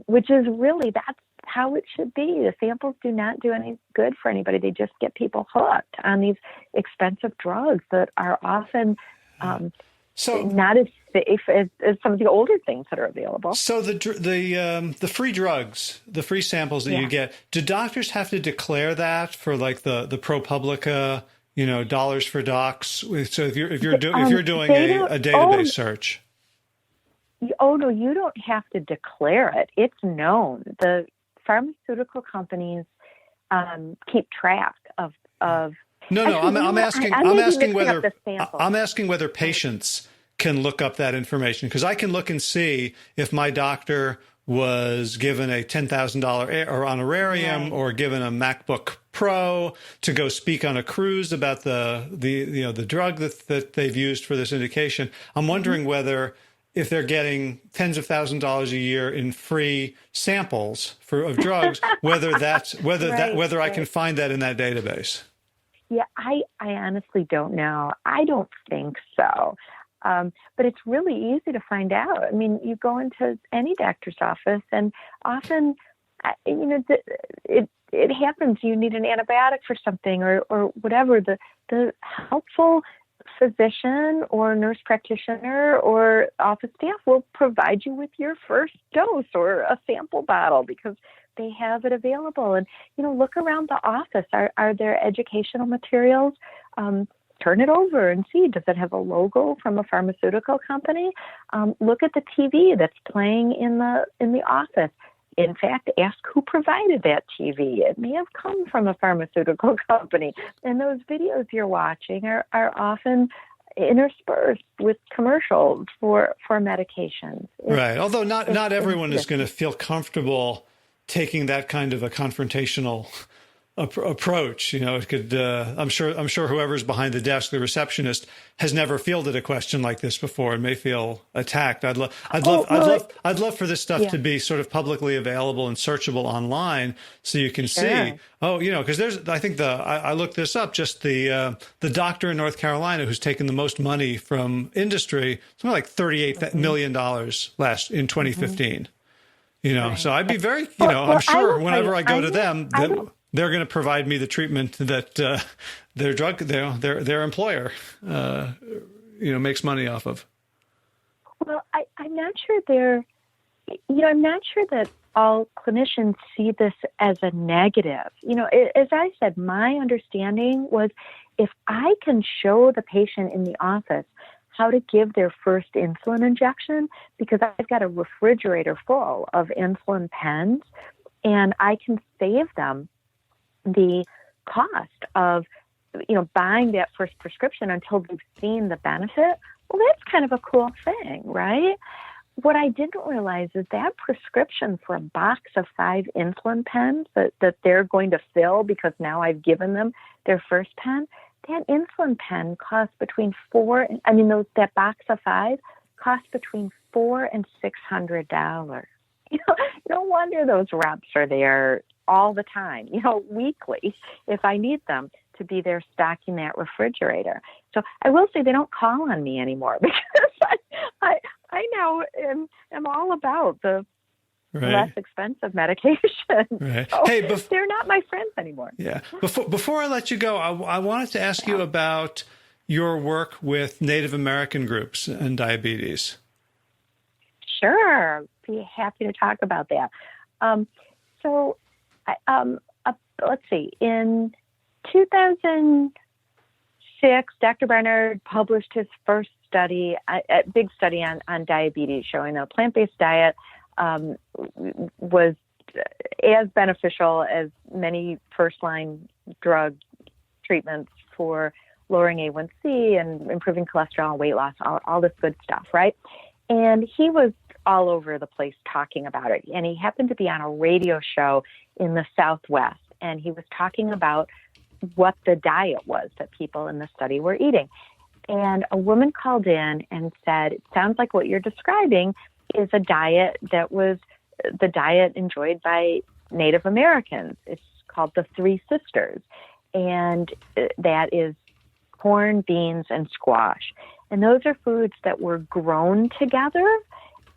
which is really, that's how it should be. The samples do not do any good for anybody. They just get people hooked on these expensive drugs that are often not as safe as some of the older things that are available. So the free drugs, the free samples that you get, do doctors have to declare that for like the ProPublica, dollars for docs. So if you're doing a database search. Oh, no, you don't have to declare it. It's known. The pharmaceutical companies keep track of. No, I'm asking whether patients can look up that information, because I can look and see if my doctor was given a $10,000 honorarium or given a MacBook Pro to go speak on a cruise about the drug that they've used for this indication. I'm wondering whether, if they're getting tens of thousands of dollars a year in free samples of drugs, whether I can find that in that database. Yeah, I honestly don't know. I don't think so. But it's really easy to find out. I mean, you go into any doctor's office, and often, it happens. You need an antibiotic for something or whatever. The helpful physician or nurse practitioner or office staff will provide you with your first dose or a sample bottle because they have it available. And, look around the office. Are there educational materials? Turn it over and see, does it have a logo from a pharmaceutical company? Look at the TV that's playing in the office. In fact, ask who provided that TV. It may have come from a pharmaceutical company. And those videos you're watching are often interspersed with commercials for medications. Right. Although not everyone is going to feel comfortable taking that kind of a confrontational approach. It could. I'm sure whoever's behind the desk, the receptionist, has never fielded a question like this before and may feel attacked. I'd love for this stuff to be sort of publicly available and searchable online, so you can see. Because I looked this up. Just the doctor in North Carolina who's taken the most money from industry, something like $38 million in 2015. So I'd be very. I'm sure whenever I go to them. They're going to provide me the treatment that their employer, makes money off of. Well, I'm not sure I'm not sure that all clinicians see this as a negative. As I said, my understanding was if I can show the patient in the office how to give their first insulin injection, because I've got a refrigerator full of insulin pens, and I can save them the cost of, buying that first prescription until they've seen the benefit. Well, that's kind of a cool thing, right? What I didn't realize is that prescription for a box of 5 insulin pens that they're going to fill because now I've given them their first pen, that insulin pen costs between that box of 5 costs between $400 and $600. No wonder those reps are there all the time, weekly, if I need them to be there stocking that refrigerator. So I will say they don't call on me anymore because I now am all about the less expensive medication. Right. So hey, they're not my friends anymore. Yeah. Before I let you go, I wanted to ask you about your work with Native American groups and diabetes. Sure. Be happy to talk about that. Let's see. In 2006, Dr. Barnard published his first study, a big study on diabetes, showing that a plant-based diet was as beneficial as many first-line drug treatments for lowering A1C and improving cholesterol and weight loss, all this good stuff, right? And he was all over the place talking about it. And he happened to be on a radio show in the Southwest, and he was talking about what the diet was that people in the study were eating. And a woman called in and said, it sounds like what you're describing is a diet that was the diet enjoyed by Native Americans. It's called the Three Sisters, and that is corn, beans, and squash. And those are foods that were grown together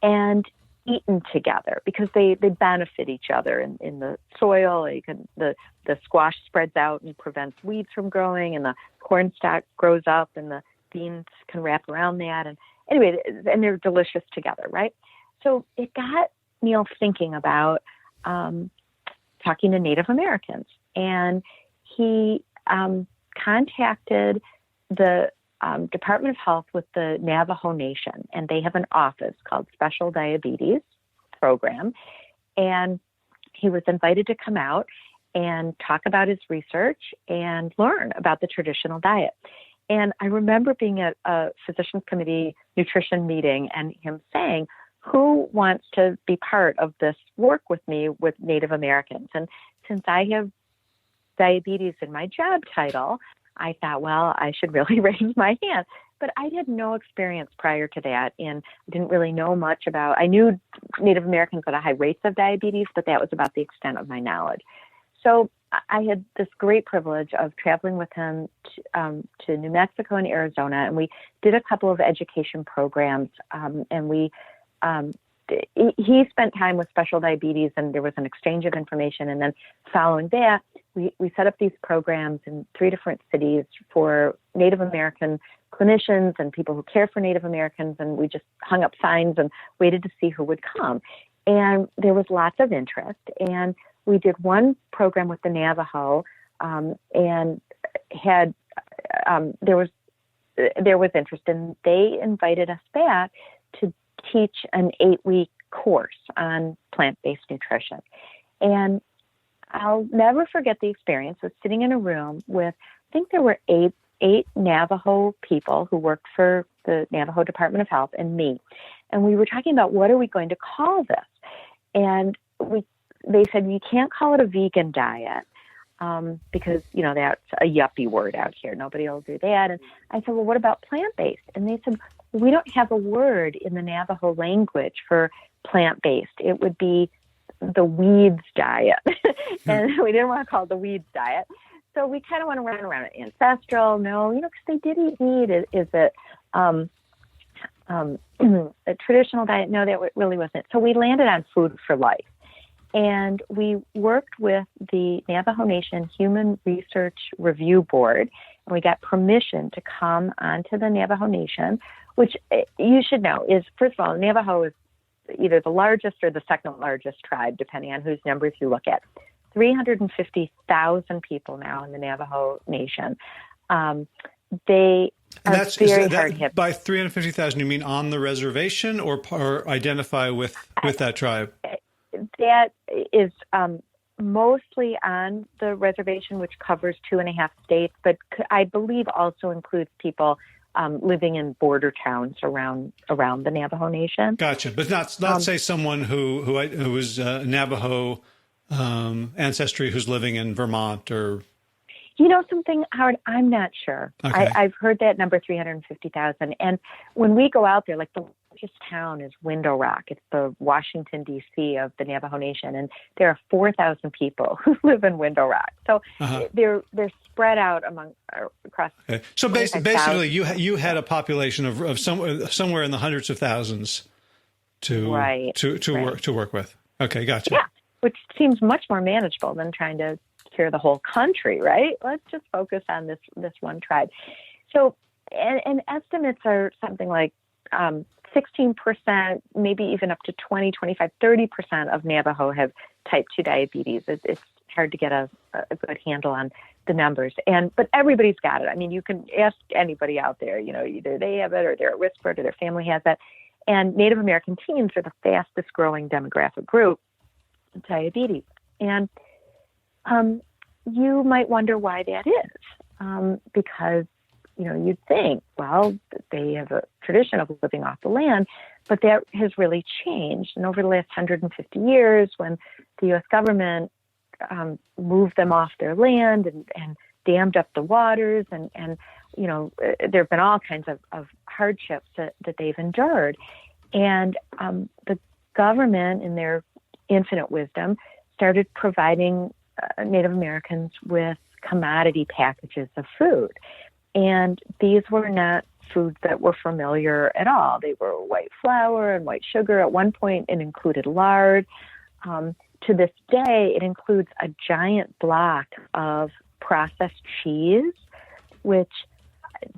and eaten together because they benefit each other in the soil. The squash spreads out and prevents weeds from growing, and the corn stalk grows up, and the beans can wrap around that. And anyway, and they're delicious together, right? So it got Neil thinking about talking to Native Americans, and he contacted the Department of Health with the Navajo Nation, and they have an office called Special Diabetes Program. And he was invited to come out and talk about his research and learn about the traditional diet. And I remember being at a physicians committee nutrition meeting and him saying, who wants to be part of this work with me with Native Americans? And since I have diabetes in my job title, I thought, well, I should really raise my hand. But I had no experience prior to that, and I didn't really know much about, I knew Native Americans had high rates of diabetes, but that was about the extent of my knowledge. So I had this great privilege of traveling with him to New Mexico and Arizona, and we did a couple of education programs, and he spent time with Special Diabetes, and there was an exchange of information. And then following that, we set up these programs in 3 different cities for Native American clinicians and people who care for Native Americans. And we just hung up signs and waited to see who would come. And there was lots of interest. And we did one program with the Navajo, and had there was interest, and they invited us back to teach an 8-week course on plant-based nutrition. And I'll never forget the experience of sitting in a room with, I think there were eight Navajo people who worked for the Navajo Department of Health and me. And we were talking about, what are we going to call this? And they said, you can't call it a vegan diet, because, that's a yuppie word out here. Nobody will do that. And I said, well, what about plant-based? And they said, we don't have a word in the Navajo language for plant-based. It would be the weeds diet. And we didn't want to call it the weeds diet. So we kind of went around it. Ancestral, no, because they did eat meat. Is it a traditional diet? No, that really wasn't. So we landed on food for life. And we worked with the Navajo Nation Human Research Review Board, and we got permission to come onto the Navajo Nation, which you should know is, first of all, Navajo is either the largest or the second largest tribe, depending on whose numbers you look at. 350,000 people now in the Navajo Nation. They are very hard hit. By 350,000, you mean on the reservation or identify with that tribe? That is mostly on the reservation, which covers 2.5 states, but I believe also includes people living in border towns around the Navajo Nation. Gotcha, but not say someone who was Navajo ancestry who's living in Vermont or. Something, Howard, I'm not sure. Okay. I've heard that number 350,000. And when we go out there, like the largest town is Window Rock. It's the Washington, D.C. of the Navajo Nation. And there are 4,000 people who live in Window Rock. So they're spread out across. Okay. So basically, you had a population of somewhere in the hundreds of thousands to work with. Okay, gotcha. Yeah, which seems much more manageable than trying to cure the whole country, right? Let's just focus on this one tribe. So, and estimates are something like 16%, maybe even up to 20, 25, 30% of Navajo have type 2 diabetes. It's hard to get a good handle on the numbers. But everybody's got it. I mean, you can ask anybody out there, either they have it or they're at risk for it or their family has it. And Native American teens are the fastest growing demographic group of diabetes. And you might wonder why that is, because, you'd think, well, they have a tradition of living off the land, but that has really changed. And over the last 150 years, when the U.S. government moved them off their land and dammed up the waters, and there have been all kinds of hardships that they've endured. And the government, in their infinite wisdom, started providing Native Americans with commodity packages of food. And these were not foods that were familiar at all. They were white flour and white sugar. At one point, it included lard. To this day, it includes a giant block of processed cheese, which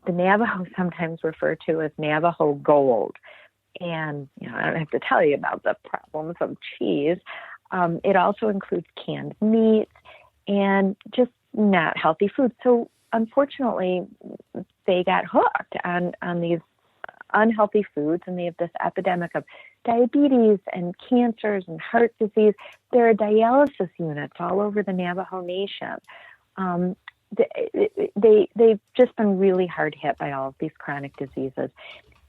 the Navajo sometimes refer to as Navajo gold. And, I don't have to tell you about the problems of cheese. It also includes canned meats and just not healthy food. So unfortunately, they got hooked on these unhealthy foods, and they have this epidemic of diabetes and cancers and heart disease. There are dialysis units all over the Navajo Nation. They've just been really hard hit by all of these chronic diseases.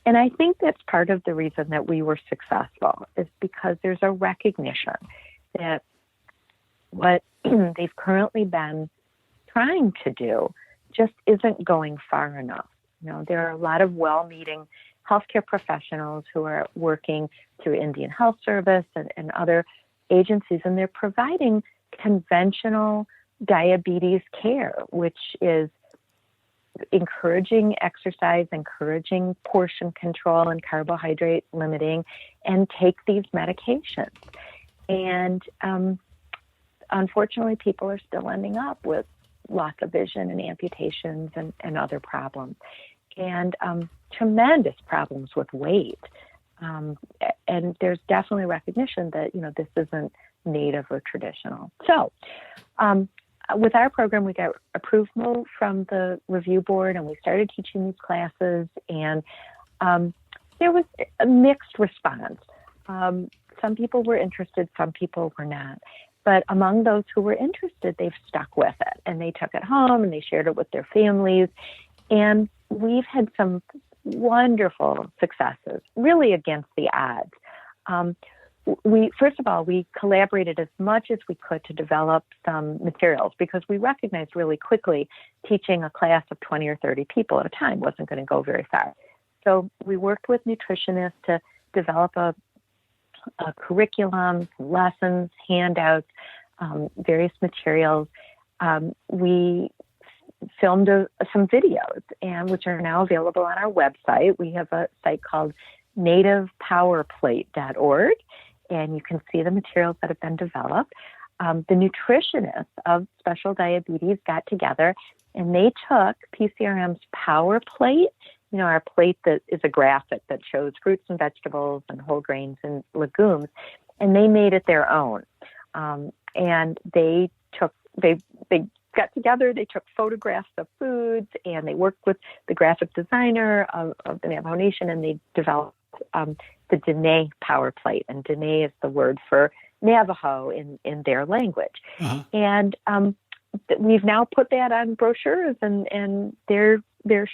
And I think that's part of the reason that we were successful, is because there's a recognition that what they've currently been trying to do just isn't going far enough. There are a lot of well-meaning healthcare professionals who are working through Indian Health Service and other agencies, and they're providing conventional diabetes care, which is encouraging exercise, encouraging portion control and carbohydrate limiting, and take these medications. And unfortunately, people are still ending up with loss of vision and amputations and other problems, and tremendous problems with weight. And there's definitely recognition that, this isn't native or traditional. So with our program, we got approval from the review board, and we started teaching these classes, and there was a mixed response. Some people were interested, some people were not. But among those who were interested, they've stuck with it, and they took it home and they shared it with their families. And we've had some wonderful successes, really against the odds. First of all, we collaborated as much as we could to develop some materials, because we recognized really quickly teaching a class of 20 or 30 people at a time wasn't going to go very far. So we worked with nutritionists to develop a curriculum, lessons, handouts, various materials. We filmed some videos, and which are now available on our website. We have a site called nativepowerplate.org, and you can see the materials that have been developed. The nutritionists of Special Diabetes got together, and they took PCRM's Power Plate, our plate that is a graphic that shows fruits and vegetables and whole grains and legumes, and they made it their own. And they got together, they took photographs of foods, and they worked with the graphic designer of the Navajo Nation, and they developed the Dene Power Plate. And Dene is the word for Navajo in their language. Uh-huh. And we've now put that on brochures, and they're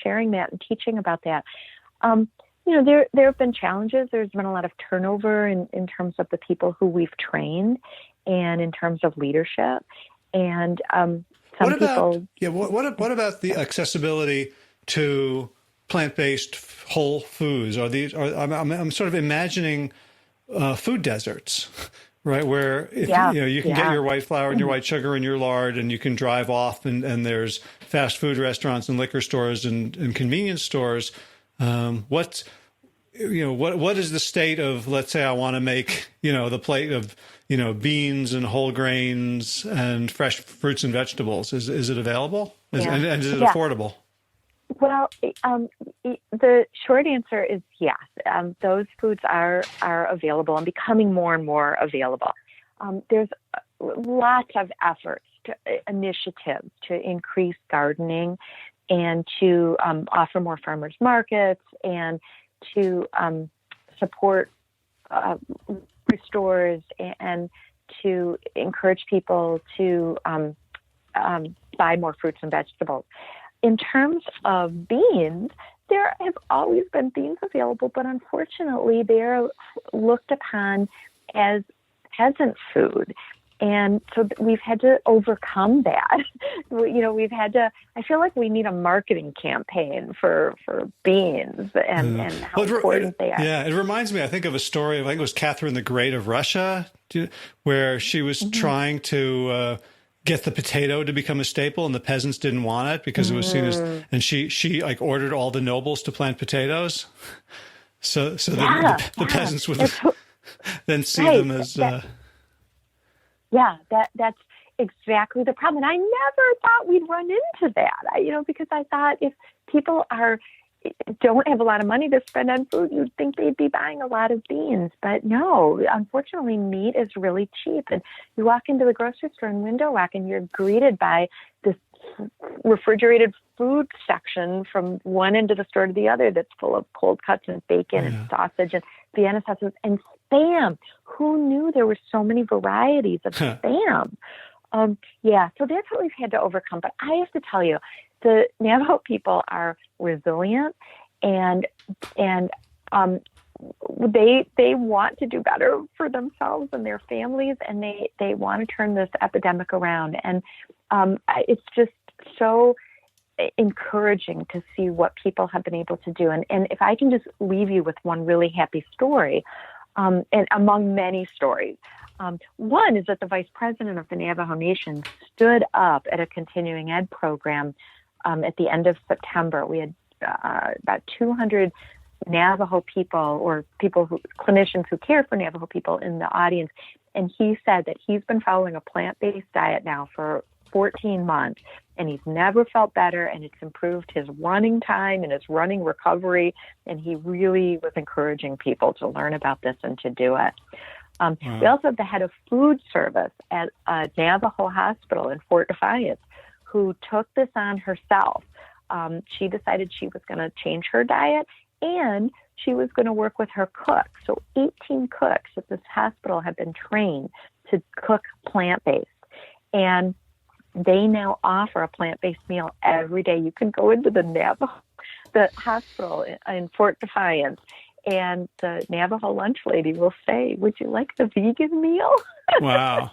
sharing that and teaching about that. There have been challenges. There's been a lot of turnover in terms of the people who we've trained, and in terms of leadership. And what about the accessibility to plant-based whole foods? I'm sort of imagining food deserts, right? Where you can get your white flour and your white sugar and your lard, and you can drive off, and there's fast food restaurants and liquor stores and convenience stores. What is the state of, let's say I want to make, the plate of, beans and whole grains and fresh fruits and vegetables. Is it available? And is it affordable? Well, the short answer is yes. Those foods are available and becoming more and more available. There's lots of efforts, initiatives to increase gardening and to offer more farmers markets and to support stores and to encourage people to buy more fruits and vegetables. In terms of beans, there have always been beans available, but unfortunately they're looked upon as peasant food. And so we've had to overcome that. I feel like we need a marketing campaign for beans and how important they are. Yeah, it reminds me, I think, of a story, I think it was Catherine the Great of Russia, where she was trying to get the potato to become a staple, and the peasants didn't want it because it was seen as, and she like ordered all the nobles to plant potatoes. So the peasants would then see them as... that's exactly the problem. And I never thought we'd run into that, because I thought if people don't have a lot of money to spend on food, you'd think they'd be buying a lot of beans. But no, unfortunately, meat is really cheap. And you walk into the grocery store and window walk, and you're greeted by this refrigerated food section from one end of the store to the other that's full of cold cuts and bacon and sausage and Vienna sausage and Spam. Who knew there were so many varieties of Spam? So that's what we've had to overcome. But I have to tell you, the Navajo people are resilient and they want to do better for themselves and their families, and they want to turn this epidemic around. And it's just so encouraging to see what people have been able to do. And if I can just leave you with one really happy story, and among many stories, one is that the vice president of the Navajo Nation stood up at a continuing ed program at the end of September. We had about 200 Navajo people or clinicians who care for Navajo people in the audience. And he said that he's been following a plant-based diet now for 14 months, and he's never felt better, and it's improved his running time and his running recovery. And he really was encouraging people to learn about this and to do it. We also have the head of food service at a Navajo hospital in Fort Defiance who took this on herself. She decided she was going to change her diet, and she was going to work with her cooks. So 18 cooks at this hospital have been trained to cook plant-based. And they now offer a plant-based meal every day. You can go into the hospital in Fort Defiance, and the Navajo lunch lady will say, "Would you like the vegan meal?" Wow.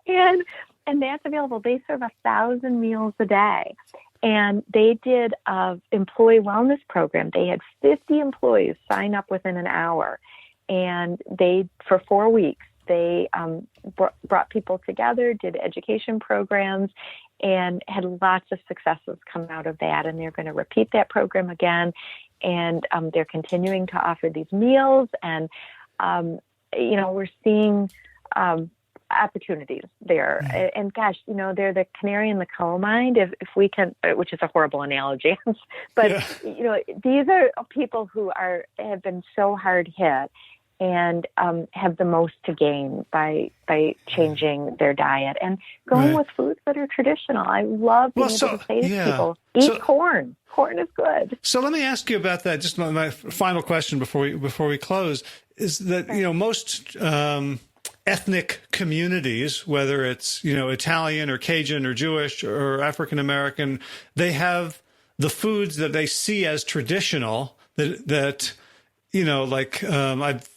and that's available. They serve 1,000 meals a day. And they did an employee wellness program. They had 50 employees sign up within an hour. And for 4 weeks, they brought people together, did education programs, and had lots of successes come out of that. And they're going to repeat that program again. And they're continuing to offer these meals. And, we're seeing opportunities there. And gosh, they're the canary in the coal mine, if we can, which is a horrible analogy, but these are people who have been so hard hit and have the most to gain by changing their diet and going with foods that are traditional. I love being able to say to people, eat corn. Corn is good. So let me ask you about that. Just my final question before we close is that, most ethnic communities, whether it's, Italian or Cajun or Jewish or African American, they have the foods that they see as traditional that I've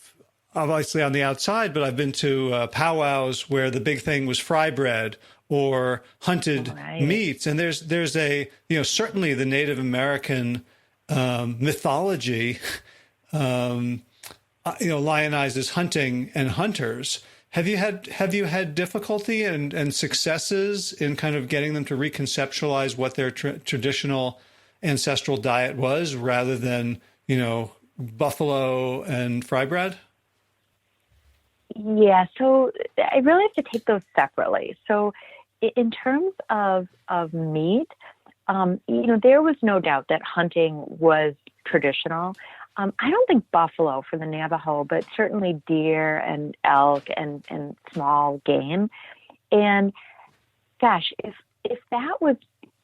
obviously on the outside, but I've been to powwows where the big thing was fry bread or hunted meats. And there's a, certainly the Native American mythology, lionizes hunting and hunters. Have you had difficulty and successes in kind of getting them to reconceptualize what their traditional ancestral diet was rather than, buffalo and fry bread? Yeah, so I really have to take those separately. So in terms of meat, there was no doubt that hunting was traditional. I don't think buffalo for the Navajo, but certainly deer and elk and small game. And gosh, if that was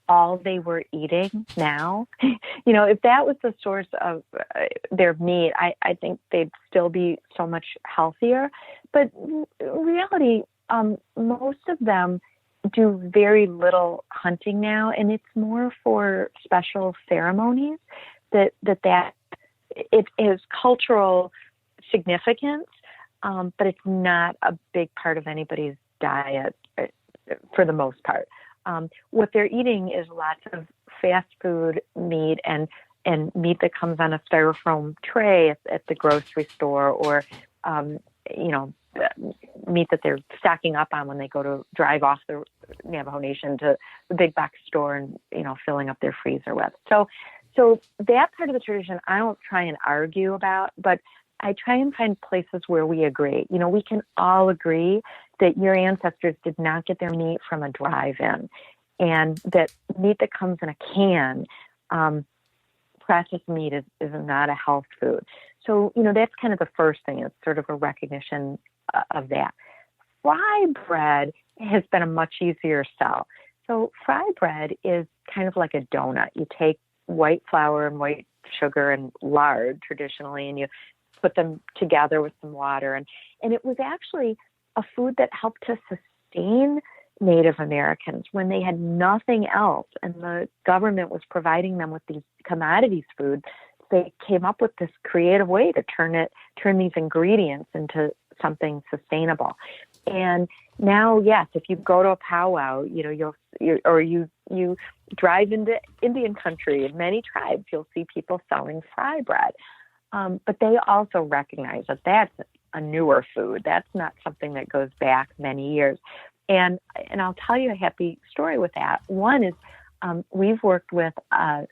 all they were eating now, if that was the source of their meat, I think they'd still be so much healthier. But in reality, most of them do very little hunting now, and it's more for special ceremonies that it is cultural significance, but it's not a big part of anybody's diet for the most part. What they're eating is lots of fast food meat and meat that comes on a styrofoam tray at the grocery store, or meat that they're stocking up on when they go to drive off the Navajo Nation to the big box store and filling up their freezer with. So that part of the tradition, I don't try and argue about, but I try and find places where we agree. We can all agree that your ancestors did not get their meat from a drive-in, and that meat that comes in a can, processed meat is not a health food. So, that's kind of the first thing. It's sort of a recognition of that. Fry bread has been a much easier sell. So fry bread is kind of like a donut. You take white flour and white sugar and lard traditionally, and you put them together with some water. And it was actually a food that helped to sustain Native Americans when they had nothing else, and the government was providing them with these commodities food. They came up with this creative way to turn these ingredients into something sustainable. And now, yes, if you go to a powwow, you drive into Indian country in many tribes, you'll see people selling fry bread. But they also recognize that that's a newer food. That's not something that goes back many years. And I'll tell you a happy story with that. One is we've worked with a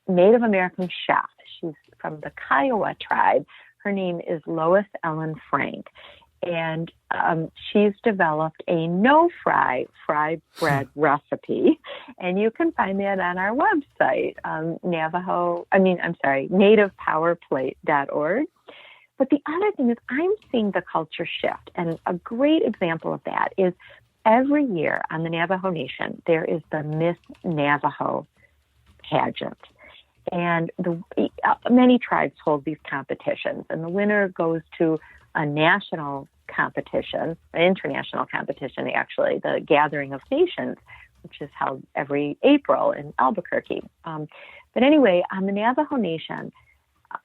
Native American chef. She's from the Kiowa tribe. Her name is Lois Ellen Frank. And she's developed a no-fry bread recipe. And you can find that on our website, nativepowerplate.org. But the other thing is I'm seeing the culture shift. And a great example of that is every year on the Navajo Nation, there is the Miss Navajo pageant. And many tribes hold these competitions. And the winner goes to a national competition, an international competition, actually, the Gathering of Nations, which is held every April in Albuquerque. But anyway, on the Navajo Nation,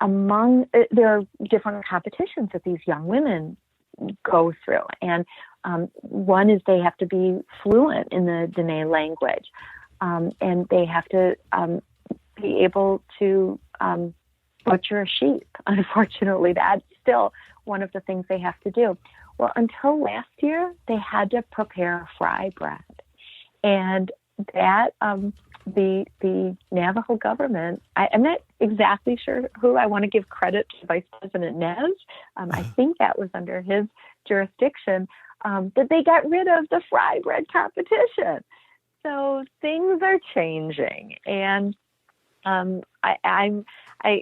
there are different competitions that these young women go through. And one is they have to be fluent in the Dene language. And they have to be able to butcher a sheep. Unfortunately, that's still one of the things they have to do. Well, until last year, they had to prepare fry bread. And that the Navajo government, I'm not exactly sure who. I want to give credit to Vice President Nez. I think that was under his jurisdiction, that they got rid of the fry bread competition. So things are changing. And I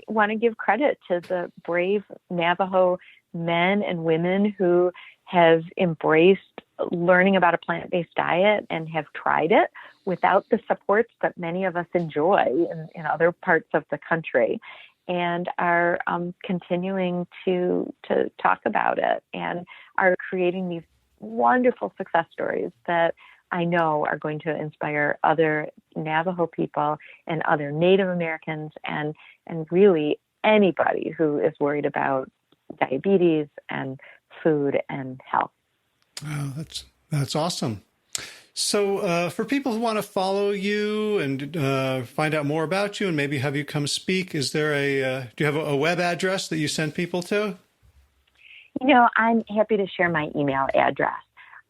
want to give credit to the brave Navajo men and women who have embraced learning about a plant-based diet and have tried it without the supports that many of us enjoy in other parts of the country, and are continuing to talk about it and are creating these wonderful success stories that I know are going to inspire other Navajo people and other Native Americans and really anybody who is worried about diabetes and food and health. Oh, that's awesome. So for people who want to follow you and find out more about you and maybe have you come speak, is there do you have a web address that you send people to? I'm happy to share my email address.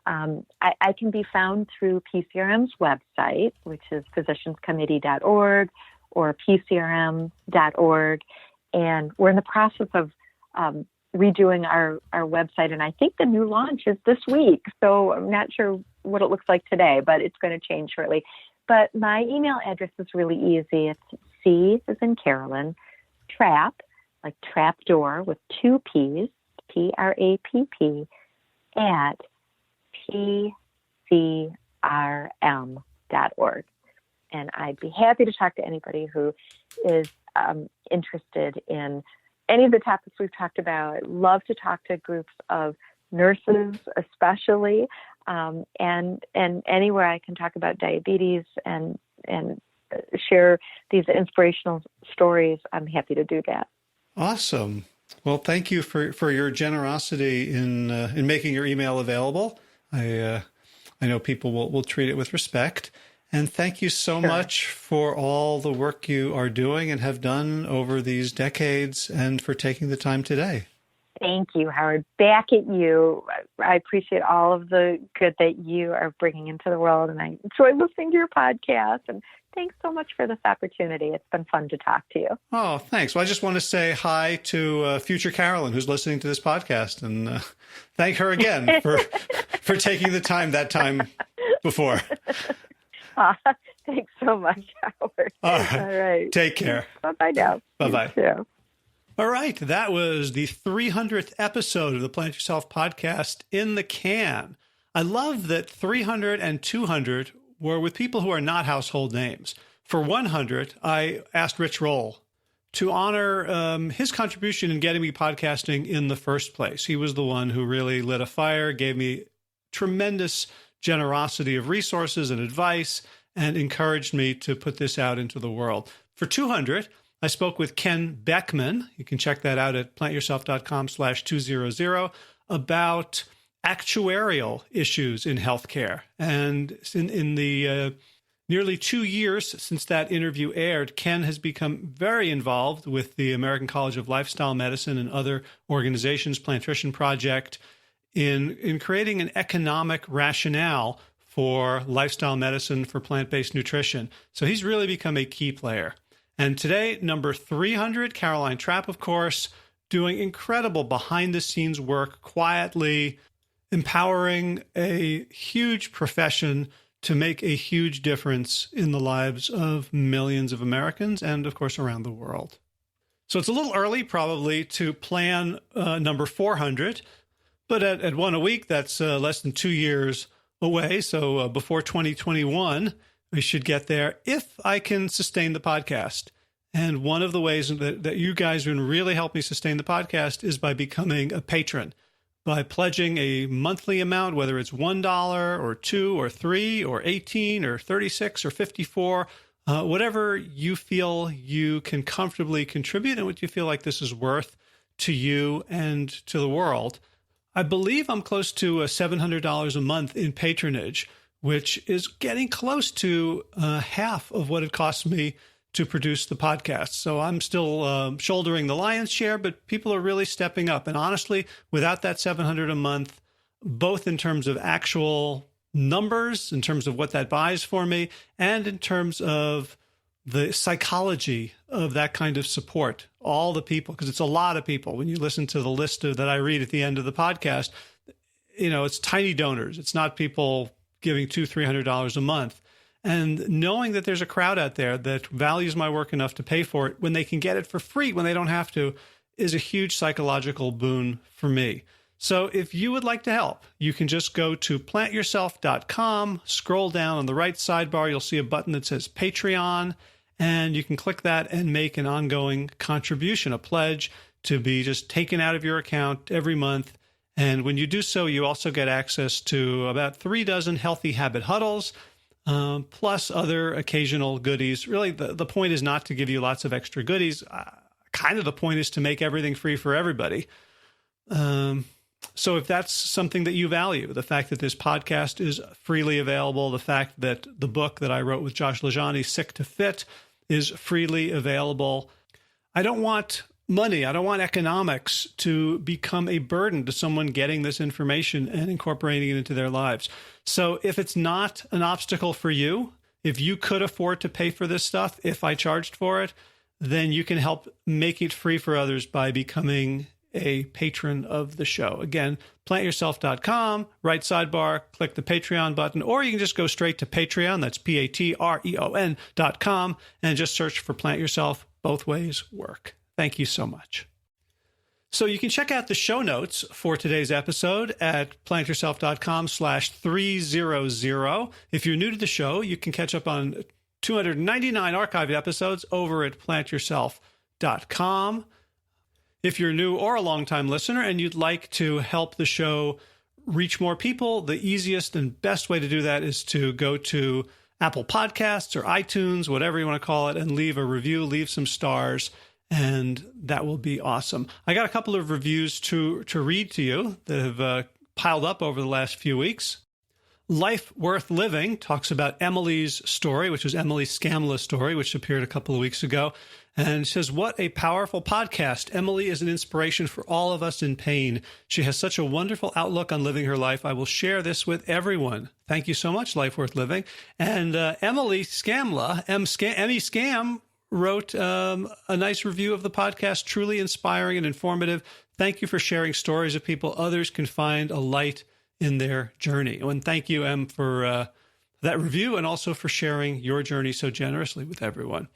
I can be found through PCRM's website, which is physicianscommittee.org or PCRM.org. And we're in the process of redoing our website. And I think the new launch is this week. So I'm not sure what it looks like today, but it's going to change shortly. But my email address is really easy. It's C as in Carolyn, Trapp, like trapdoor with 2 P's, Trapp, at PCRM.org. And I'd be happy to talk to anybody who is interested in any of the topics we've talked about. I'd love to talk to groups of nurses, especially, and anywhere I can talk about diabetes and share these inspirational stories. I'm happy to do that. Awesome. Well, thank you for your generosity in making your email available. I know people will treat it with respect. And thank you so much for all the work you are doing and have done over these decades and for taking the time today. Thank you, Howard. Back at you. I appreciate all of the good that you are bringing into the world, and I enjoy listening to your podcast. And thanks so much for this opportunity. It's been fun to talk to you. Oh, thanks. Well, I just want to say hi to future Carolyn, who's listening to this podcast, and thank her again for taking the time that time before. Thanks so much, Howard. All right. Take care. Bye-bye now. Bye-bye. All right. That was the 300th episode of the Plant Yourself podcast in the can. I love that 300 and 200 were with people who are not household names. For 100, I asked Rich Roll to honor his contribution in getting me podcasting in the first place. He was the one who really lit a fire, gave me tremendous generosity of resources and advice, and encouraged me to put this out into the world. For 200, I spoke with Ken Beckman. You can check that out at plantyourself.com/200 about actuarial issues in healthcare. And in the nearly 2 years since that interview aired, Ken has become very involved with the American College of Lifestyle Medicine and other organizations, Plantrition Project, in creating an economic rationale for lifestyle medicine, for plant-based nutrition. So he's really become a key player. And today, number 300, Michigan.Trapp, of course, doing incredible behind-the-scenes work, quietly empowering a huge profession to make a huge difference in the lives of millions of Americans and, of course, around the world. So it's a little early, probably, to plan number 400, but at one a week, that's less than 2 years away. So before 2021, we should get there if I can sustain the podcast. And one of the ways that you guys can really help me sustain the podcast is by becoming a patron, by pledging a monthly amount, whether it's $1 or $2 or $3 or $18 or $36 or $54, whatever you feel you can comfortably contribute and what you feel like this is worth to you and to the world. I believe I'm close to $700 a month in patronage, which is getting close to half of what it costs me to produce the podcast. So I'm still shouldering the lion's share, but people are really stepping up. And honestly, without that $700 a month, both in terms of actual numbers, in terms of what that buys for me, and in terms of the psychology of that kind of support, all the people, because it's a lot of people. When you listen to the list that I read at the end of the podcast, it's tiny donors. It's not people giving $200, $300 a month. And knowing that there's a crowd out there that values my work enough to pay for it when they can get it for free, when they don't have to, is a huge psychological boon for me. So if you would like to help, you can just go to plantyourself.com, scroll down on the right sidebar, you'll see a button that says Patreon, and you can click that and make an ongoing contribution, a pledge to be just taken out of your account every month. And when you do so, you also get access to about 3 dozen healthy habit huddles, plus other occasional goodies. Really, the point is not to give you lots of extra goodies. Kind of the point is to make everything free for everybody. So if that's something that you value, the fact that this podcast is freely available, the fact that the book that I wrote with Josh Lajani, Sick to Fit, is freely available. I don't want money, I don't want economics to become a burden to someone getting this information and incorporating it into their lives. So if it's not an obstacle for you, if you could afford to pay for this stuff, if I charged for it, then you can help make it free for others by becoming a patron of the show. Again, plantyourself.com, right sidebar, click the Patreon button, or you can just go straight to Patreon, that's patreon.com, and just search for Plant Yourself. Both ways work. Thank you so much. So you can check out the show notes for today's episode at plantyourself.com/300. If you're new to the show, you can catch up on 299 archived episodes over at plantyourself.com. If you're new or a longtime listener and you'd like to help the show reach more people, the easiest and best way to do that is to go to Apple Podcasts or iTunes, whatever you want to call it, and leave a review, leave some stars, and that will be awesome. I got a couple of reviews to read to you that have piled up over the last few weeks. Life Worth Living talks about Emily's story, which was Emily Scamla's story, which appeared a couple of weeks ago, and says, what a powerful podcast. Emily is an inspiration for all of us in pain. She has such a wonderful outlook on living her life. I will share this with everyone. Thank you so much, Life Worth Living. And Emily Scamla, Emmy Scam, wrote a nice review of the podcast, truly inspiring and informative. Thank you for sharing stories of people others can find a light in their journey. And thank you, Em, for that review and also for sharing your journey so generously with everyone.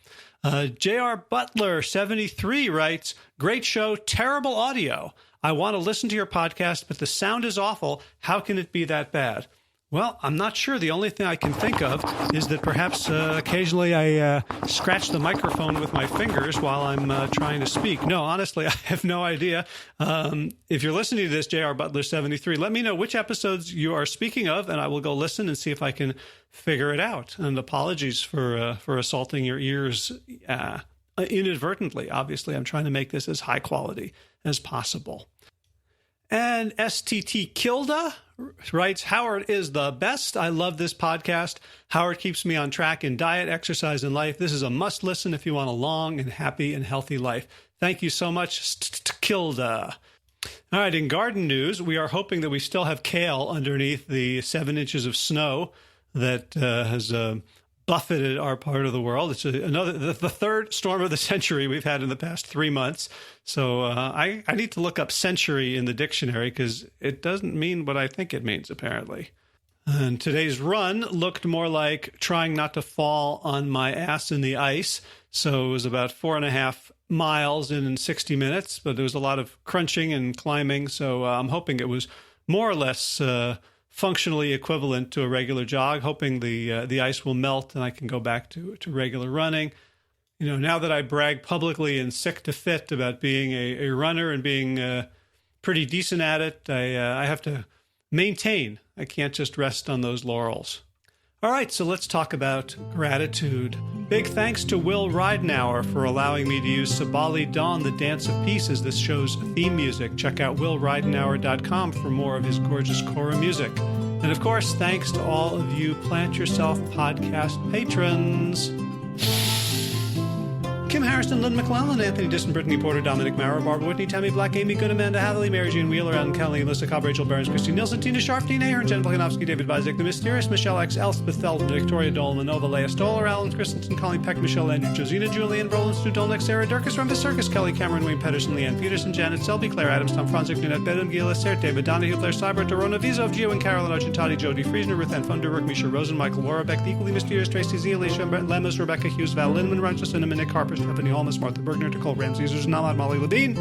J.R. Butler, 73, writes, great show, terrible audio. I want to listen to your podcast, but the sound is awful. How can it be that bad? Well, I'm not sure. The only thing I can think of is that perhaps occasionally I scratch the microphone with my fingers while I'm trying to speak. No, honestly, I have no idea. If you're listening to this, JR Butler 73, let me know which episodes you are speaking of, and I will go listen and see if I can figure it out. And apologies for assaulting your ears inadvertently. Obviously, I'm trying to make this as high quality as possible. And STT Kilda writes, Howard is the best. I love this podcast. Howard keeps me on track in diet, exercise, and life. This is a must listen if you want a long and happy and healthy life. Thank you so much, Kilda. All right, in garden news, we are hoping that we still have kale underneath the 7 inches of snow that has buffeted our part of the world. It's the third storm of the century we've had in the past 3 months. So I need to look up century in the dictionary because it doesn't mean what I think it means, apparently. And today's run looked more like trying not to fall on my ass in the ice. So it was about 4.5 miles in 60 minutes, but there was a lot of crunching and climbing. So I'm hoping it was more or less functionally equivalent to a regular jog, hoping the ice will melt and I can go back to regular running. You know, now that I brag publicly and sick to fit about being a runner and being pretty decent at it, I have to maintain. I can't just rest on those laurels. All right, so let's talk about gratitude. Big thanks to Will Ridenauer for allowing me to use Sabali Dawn, the Dance of Peace, as this show's theme music. Check out willridenauer.com for more of his gorgeous Cora music. And of course, thanks to all of you Plant Yourself podcast patrons. Kim Harrison, Lynn McClellan, Anthony Disson, Brittany Porter, Dominic Maurer, Barbara Whitney, Tammy Black, Amy Good, Amanda Hathaway, Mary Jean Wheeler, Ellen Kelly, Melissa Cobb, Rachel Burns, Christine Nielsen, Tina Sharp, Dean Ahern, Jen Volkanovsky, David Vizek, The Mysterious, Michelle X, Elspeth Feldman, Victoria Dolman, Nova, Leah Stoller, Alan Christensen, Colleen Peck, Michelle Andrew, Josina, Julian, Roland, Stu Dolnick, Sarah Durkis, Rumba Circus, Kelly Cameron, Wayne Pedersen, Leanne Peterson, Janet Selby, Claire Adams, Tom Franzik, Nanette Bedham, Gila Sert, David Donahue, Claire Cyber, Dorona Vizov, Gio and Carolyn Argentati, Jodie Friesner, Ruth Ann Funderburg, Misha Rosen, Michael Warbeck, The Equally Mysterious, Tracy Z, Alicia Lemus, Rebecca Hughes, Val Lindemann, Rancha Cinnamon, Nick Harper, Stephanie Holmes, Martha Bergner, Nicole Ramsey, Caesars, Namad Molly Ladine,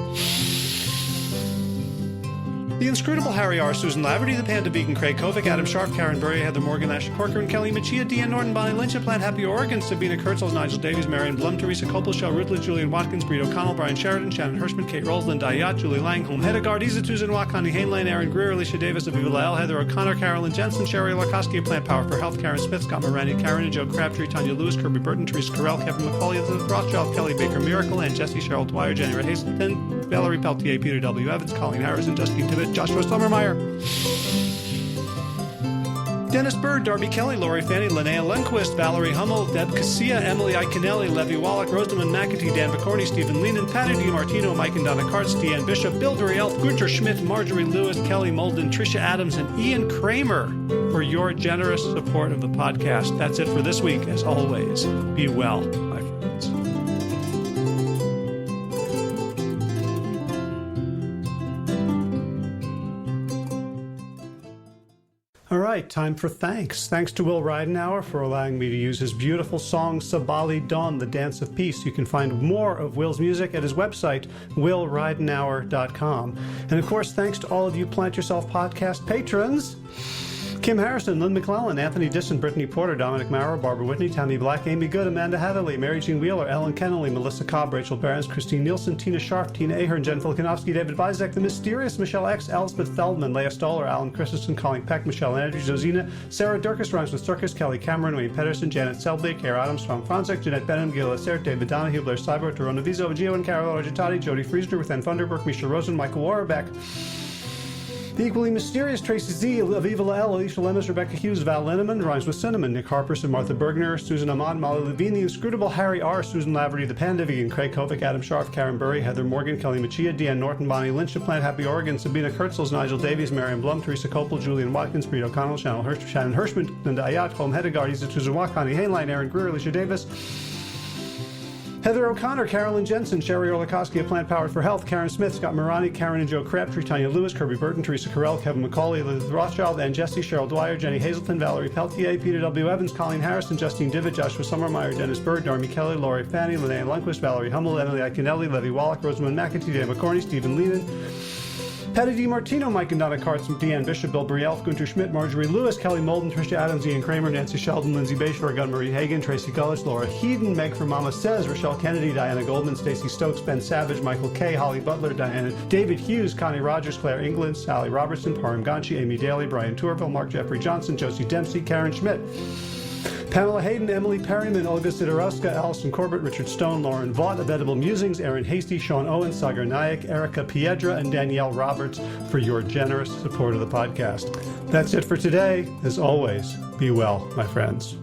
the Inscrutable Harry R., Susan Laverty, the Panda Vegan, Craig Kovic, Adam Sharp, Karen Burry, Heather Morgan, Ashley Corcoran, Kelly Machia, Deanne Norton, Bonnie Lynch, Plant Happy Oregon, Sabina Kurtzels, Nigel Davies, Marion Blum, Teresa Copel, Shell Rutledge, Julian Watkins, Breed O'Connell, Brian Sheridan, Shannon Hirschman, Kate Rolls, Linda Ayat, Julie Lang, Home Hedegaard, Isa Tuzan, Connie Hainline, Aaron Greer, Alicia Davis, Aviva Lael, Heather O'Connor, Carolyn Jensen, Sherry Larkowski, Plant Power for Health, Karen Smith, Scott Morani, Karen and Joe Crabtree, Tanya Lewis, Kirby Burton, Teresa Carell, Kevin McCauley, Elizabeth Rothschild, Kelly Baker Miracle, and Jesse Cheryl Dwyer, January Hazelton, Valerie Peltier, Peter W. Evans, Colleen Harrison, Justine Tibbett, Joshua Sommermeyer, Dennis Bird, Darby Kelly, Lori Fanny, Linnea Lundquist, Valerie Hummel, Deb Casilla, Emily Iconelli, Levy Wallach, Rosamund McAtee, Dan Bacorny, Stephen Leenan, Patty DiMartino, Mike and Donna Kartz, Deanne Bishop, Bill Elf, Gunter Schmidt, Marjorie Lewis, Kelly Molden, Tricia Adams, and Ian Kramer for your generous support of the podcast. That's it for this week. As always, be well, my friends. All right, time for thanks. Thanks to Will Ridenauer for allowing me to use his beautiful song, Sabali Dawn, the Dance of Peace. You can find more of Will's music at his website, willridenauer.com. And of course, thanks to all of you Plant Yourself podcast patrons. Kim Harrison, Lynn McClellan, Anthony Disson, Brittany Porter, Dominic Maurer, Barbara Whitney, Tammy Black, Amy Good, Amanda Hatherley, Mary Jean Wheeler, Ellen Kennelly, Melissa Cobb, Rachel Barons, Christine Nielsen, Tina Sharp, Tina Ahern, Jen Volkanovsky, David Vizek, The Mysterious, Michelle X, Elspeth Feldman, Leah Stoller, Alan Christensen, Colleen Peck, Michelle Andrew, Josina, Sarah Durkis, Rhymes with Circus, Kelly Cameron, Wayne Pedersen, Janet Selby, Claire Adams, Tom Franzik, Jeanette Benham, Gila Sert, David Donahue, Blair Cyber, Dorona Vizo, Gio and Carol Argentati, Jodie Friesner, Ruth Ann Funderburg, Misha Rosen, Michael Warbeck, The Equally Mysterious, Tracy Z, Aviva Lael, Alicia Lemus, Rebecca Hughes, Val Linneman, Rhymes with Cinnamon, Nick Harperson, Martha Bergner, Susan Ahmad, Molly Levine, The Inscrutable Harry R., Susan Laverty, The Panda Vegan, Craig Kovic, Adam Sharp, Karen Burry, Heather Morgan, Kelly Machia, Deanne Norton, Bonnie Lynch, Plant Happy Oregon, Sabina Kurtzels, Nigel Davies, Marion Blum, Teresa Copel, Julian Watkins, Breed O'Connell, Shannon Hirschman, Linda Ayat, Home Hedegaard, Isa Tuzan, Connie Hainline, Aaron Greer, Alicia Davis, Heather O'Connor, Carolyn Jensen, Sherry Orlikowski of Plant Powered for Health, Karen Smith, Scott Morani, Karen and Joe Crabtree, Tanya Lewis, Kirby Burton, Teresa Carell, Kevin McCauley, Elizabeth Rothschild, and Jesse, Cheryl Dwyer, Jenny Hazelton, Valerie Peltier, Peter W. Evans, Colleen Harrison, Justine Divitt, Joshua Sommermeyer, Dennis Bird, Darby Kelly, Lori Fanny, Linnea Lundquist, Valerie Hummel, Emily Iconelli, Levy Wallach, Rosamund McAtee, Dan McCorney, Stephen Leenan, Patty DiMartino, Mike and Donna Kartz, Deanne Bishop, Bill Brielf, Gunter Schmidt, Marjorie Lewis, Kelly Molden, Tricia Adams, Ian Kramer, Nancy Sheldon, Lindsay Bayshore, Gunn-Marie Hagan, Tracy Gullich, Laura Heaton, Meg from Mama Says, Rochelle Kennedy, Diana Goldman, Stacey Stokes, Ben Savage, Michael Kay, Holly Butler, Diana, David Hughes, Connie Rogers, Claire England, Sally Robertson, Param Ganchi, Amy Daly, Brian Tourville, Mark Jeffrey Johnson, Josie Dempsey, Karen Schmidt, Pamela Hayden, Emily Perryman, Olga Sidorowska, Allison Corbett, Richard Stone, Lauren Vaught, Abedible Musings, Aaron Hasty, Sean Owen, Sagar Nayak, Erica Piedra, and Danielle Roberts for your generous support of the podcast. That's it for today. As always, be well, my friends.